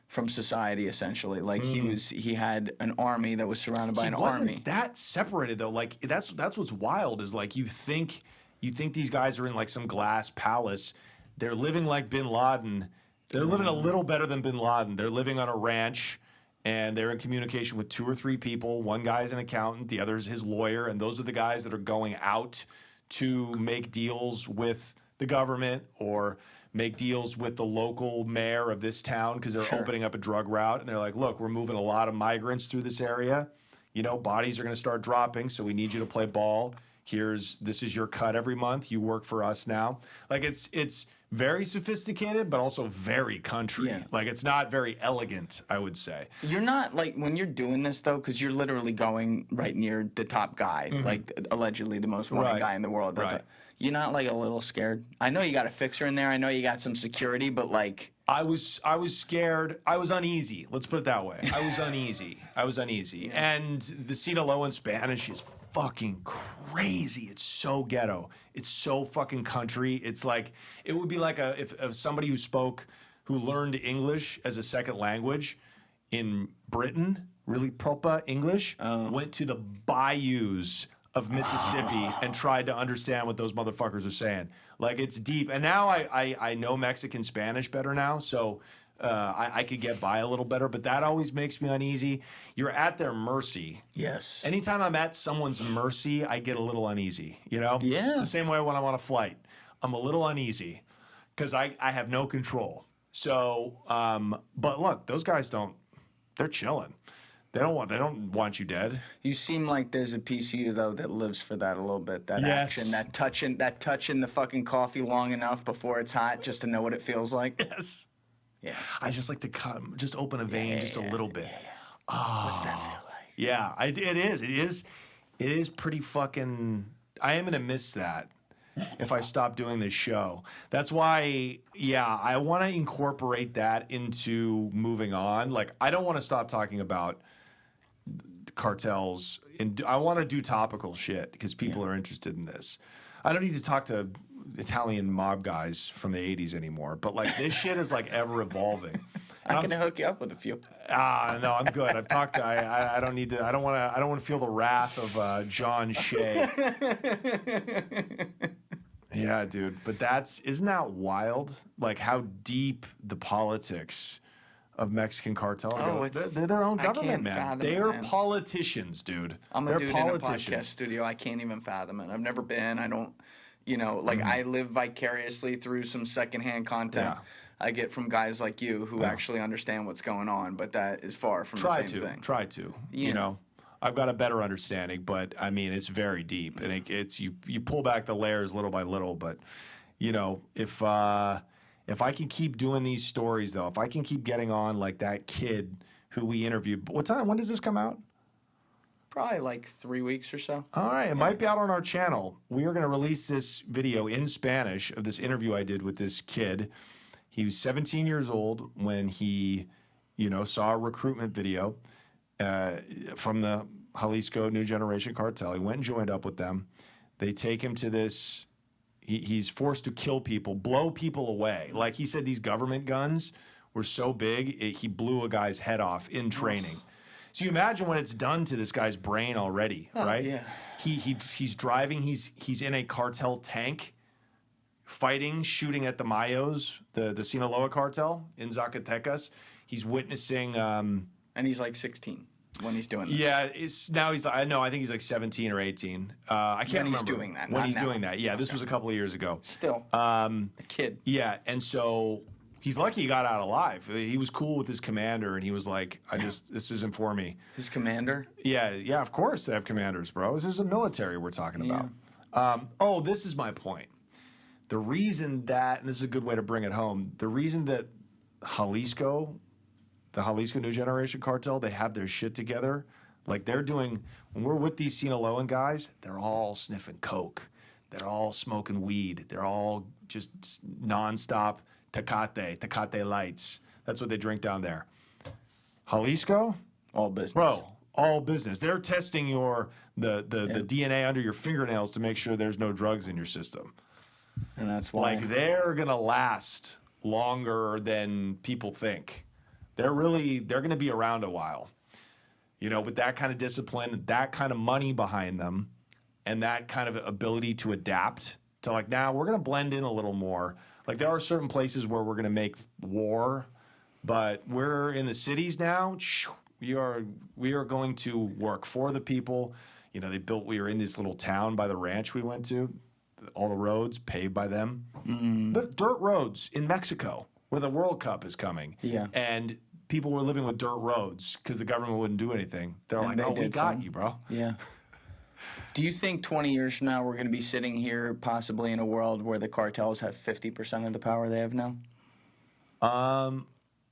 from society, essentially. Like he had an army that was surrounded by an army. That separated though. Like that's what's wild is like you think these guys are in like some glass palace. They're living like Bin Laden. They're living a little better than Bin Laden. They're living on a ranch, and they're in communication with 2 or 3 people. One guy's an accountant, the other's his lawyer, and those are the guys that are going out to make deals with the government or make deals with the local mayor of this town because they're opening up a drug route. And they're like, look, we're moving a lot of migrants through this area. You know, bodies are going to start dropping, so we need you to play ball. This is your cut every month. You work for us now. Like it's very sophisticated, but also very country. Yeah. Like it's not very elegant, I would say. You're not like when you're doing this though, because you're literally going right near the top guy, like allegedly the most wanted guy in the world. Right. You're not like a little scared. I know you got a fixer in there. I know you got some security, but like I was scared. I was uneasy. Let's put it that way. I was uneasy. And the Sinaloa in Spanish is fucking crazy. It's so ghetto. It's so fucking country. It's like it would be like if somebody who learned English as a second language in Britain, really proper English, went to the bayous of Mississippi and tried to understand what those motherfuckers are saying. Like it's deep. And now I know Mexican Spanish better now, so I could get by a little better, but that always makes me uneasy. You're at their mercy. yes. Anytime I'm at someone's mercy, I get a little uneasy, you know? Yeah. It's the same way when I'm on a flight. I'm a little uneasy because I have no control. So, but look, those guys they're chilling. They don't want you dead. You seem like there's a piece of you though that lives for that a little bit. That action, that touching the fucking coffee long enough before it's hot just to know what it feels like. Yes. Yeah. I just like to just open a vein just a little bit. What's that feel like? Yeah, it is pretty fucking. I am gonna miss that if I stop doing this show. That's why, I want to incorporate that into moving on. Like, I don't want to stop talking about cartels, and I want to do topical shit because people are interested in this. I don't need to talk to Italian mob guys from the 80s anymore, but like this shit is like ever evolving. I can hook you up with a few. No, I'm good. I've talked to, I don't need to, I don't want to feel the wrath of John Shea. Yeah, dude. But isn't that wild? Like how deep the politics of Mexican cartel go. They're their own government, man. They're politicians, dude. I'm They're a dude in a podcast studio. I can't even fathom it. I've never been. I don't, I live vicariously through some secondhand content I get from guys like you who actually understand what's going on, but that is far from the same thing. Try to. You know, I've got a better understanding, but I mean, it's very deep, and it's you pull back the layers little by little. But if I can keep doing these stories, though, if I can keep getting on like that kid who we interviewed, when does this come out? Probably like 3 weeks or so. All right, it might be out on our channel. We are going to release this video in Spanish of this interview I did with this kid. He was 17 years old when he, saw a recruitment video from the Jalisco New Generation Cartel. He went and joined up with them. They take him to this. He's forced to kill people, blow people away. Like he said, these government guns were so big, he blew a guy's head off in training. So you imagine when it's done to this guy's brain already, right? Yeah. He's driving. He's in a cartel tank, fighting, shooting at the Mayos, the Sinaloa cartel in Zacatecas. He's witnessing. And he's like 16. when he's doing this? Yeah, now he's. I know. I think he's like 17 or 18. I can't remember When he's doing that. when not he's now. doing that. Yeah, this was a couple of years ago. Still, the kid. Yeah, and so he's lucky he got out alive. He was cool with his commander, and he was like, this isn't for me. His commander? Yeah, of course they have commanders, bro. This is a military we're talking about. This is my point. The reason that, and this is a good way to bring it home, the reason that Jalisco, the Jalisco New Generation Cartel, they have their shit together, like they're doing, when we're with these Sinaloan guys, they're all sniffing coke. They're all smoking weed. They're all just nonstop Tecate lights. That's what they drink down there. Jalisco? All business. Bro, all business. They're testing the DNA under your fingernails to make sure there's no drugs in your system. And that's why. Like they're gonna last longer than people think. They're gonna be around a while. You know, with that kind of discipline, that kind of money behind them, and that kind of ability to adapt to like, now we're gonna blend in a little more. Like there are certain places where we're gonna make war, but we're in the cities now. We are going to work for the people. You know, we were in this little town by the ranch we went to. All the roads paved by them. The dirt roads in Mexico, where the World Cup is coming. Yeah. And people were living with dirt roads because the government wouldn't do anything. They're like, they "Oh, we did got some. you, bro." Yeah. Do you think 20 years from now we're going to be sitting here possibly in a world where the cartels have 50% of the power they have now?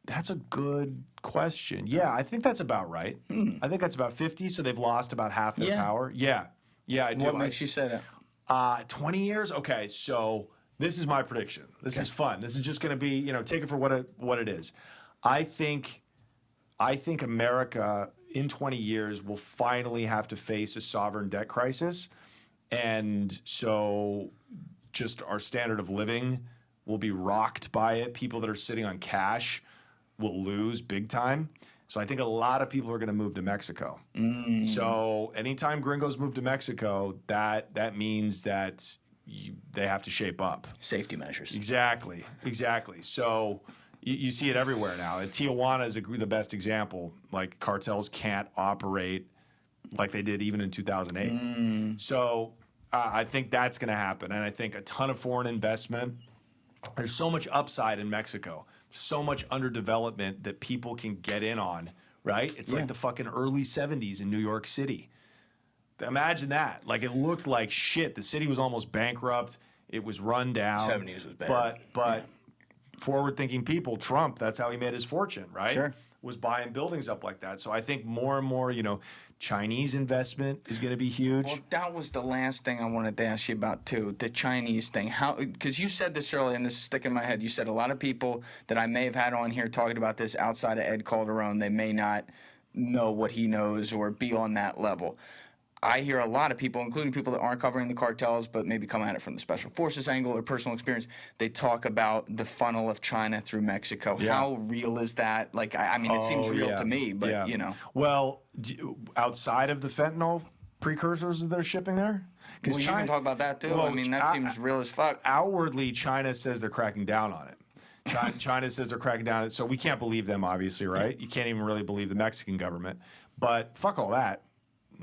That's a good question. Yeah, I think that's about right. I think that's about 50, so they've lost about half their power. Yeah, I do. What makes you say that? 20 years? Okay, so this is my prediction. This is fun. This is just going to be, take it for what it is. I think America in 20 years will finally have to face a sovereign debt crisis. And so just our standard of living will be rocked by it. People that are sitting on cash will lose big time. So I think a lot of people are going to move to Mexico. So anytime gringos move to Mexico, that means that they have to shape up. Safety measures. Exactly. So you see it everywhere now. And Tijuana is the best example. Like cartels can't operate like they did even in 2008. So I think that's going to happen. And I think a ton of foreign investment. There's so much upside in Mexico. So much underdevelopment that people can get in on, right? It's like the fucking early 70s in New York City. Imagine that. Like it looked like shit. The city was almost bankrupt. It was run down. 70s was bad. But forward-thinking people, Trump, that's how he made his fortune, right? Sure. Was buying buildings up like that. So I think more and more, Chinese investment is going to be huge. Well, that was the last thing I wanted to ask you about too, the Chinese thing. How? Because you said this earlier, and this is sticking in my head. You said a lot of people that I may have had on here talking about this outside of Ed Calderon, they may not know what he knows or be on that level. I hear a lot of people, including people that aren't covering the cartels, but maybe come at it from the special forces angle or personal experience. They talk about the funnel of China through Mexico. Yeah. How real is that? Like, I mean, it seems real to me, but Well, outside of the fentanyl precursors that they're shipping there, Well, you can talk about that too. Well, I mean, that seems real as fuck. Outwardly, China says they're cracking down on it. China says they're cracking down on it, so we can't believe them, obviously, right? You can't even really believe the Mexican government. But fuck all that.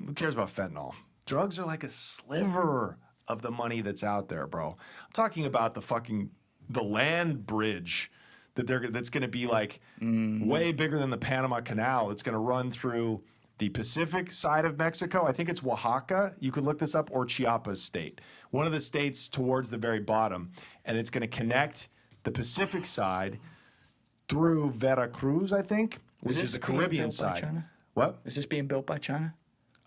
Who cares about fentanyl? Drugs are like a sliver of the money that's out there, bro. I'm talking about the land bridge that's going to be like way bigger than the Panama Canal. It's going to run through the Pacific side of Mexico. I think it's Oaxaca. You could look this up, or Chiapas state. One of the states towards the very bottom. And it's going to connect the Pacific side through Veracruz, I think, which is the Caribbean side. China? What? Is this being built by China?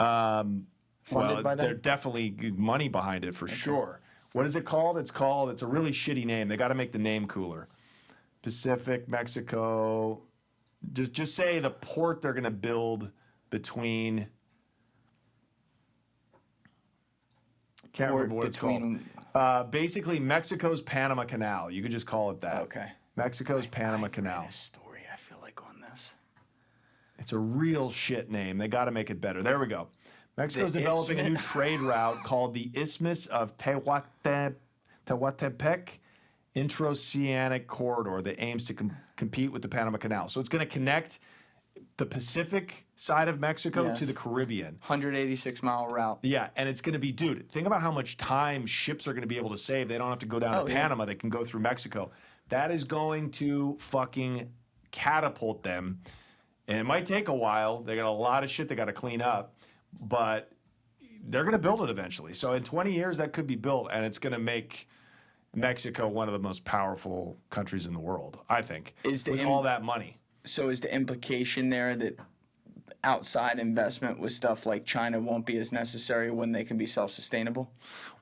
Well, by them? there's definitely money behind it for sure. What is it called? It's a really shitty name. They got to make the name cooler. Pacific, Mexico. Just say the port they're going to build between. Can't remember what it's called. Basically, Mexico's Panama Canal. You could just call it that. Okay. Mexico's Panama Canal. Story, I feel like, on this. It's a real shit name. They got to make it better. There we go. Mexico's developing a new trade route called the Isthmus of Tehuantepec Interoceanic Corridor that aims to compete with the Panama Canal. So it's going to connect the Pacific side of Mexico Yes. to the Caribbean. 186-mile route. Yeah, and it's going to be, dude, think about how much time ships are going to be able to save. They don't have to go down to yeah. Panama. They can go through Mexico. That is going to fucking catapult them. And it might take a while. They got a lot of shit they got to clean up, but they're going to build it eventually. So in 20 years, that could be built, and it's going to make Mexico one of the most powerful countries in the world, I think, with all that money. So is the implication there that outside investment with stuff like China won't be as necessary when they can be self-sustainable?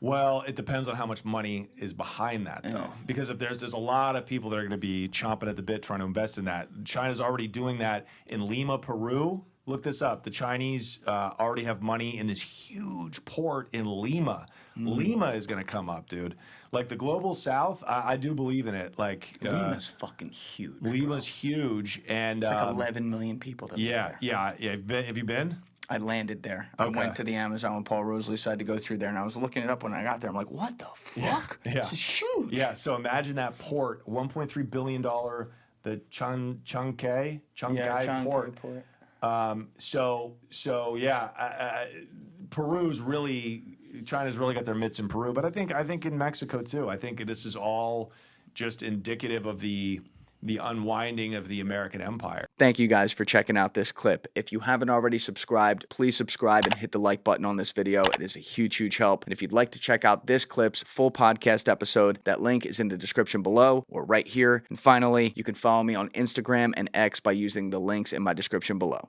Well, it depends on how much money is behind that, though. Because if there's a lot of people that are going to be chomping at the bit trying to invest in that. China's already doing that in Lima, Peru. Look this up. The Chinese already have money in this huge port in Lima. Lima is going to come up, dude. Like the global south, I do believe in it. Like Lima's fucking huge. Lima's huge, and It's like 11 million people that live there. yeah. Have you been? I landed there. Okay. I went to the Amazon when Paul Rosalie decided to go through there, and I was looking it up when I got there. I'm like, what the fuck? Yeah. This is huge. Yeah. So imagine that port, $1.3 billion, the Chancay port. Peru's really, China's really got their mitts in Peru, but I think in Mexico too. I think this is all just indicative of the unwinding of the American empire. Thank you guys for checking out this clip. If you haven't already subscribed, please subscribe and hit the like button on this video. It is a huge, huge help. And if you'd like to check out this clip's full podcast episode, that link is in the description below or right here. And finally, you can follow me on Instagram and X by using the links in my description below.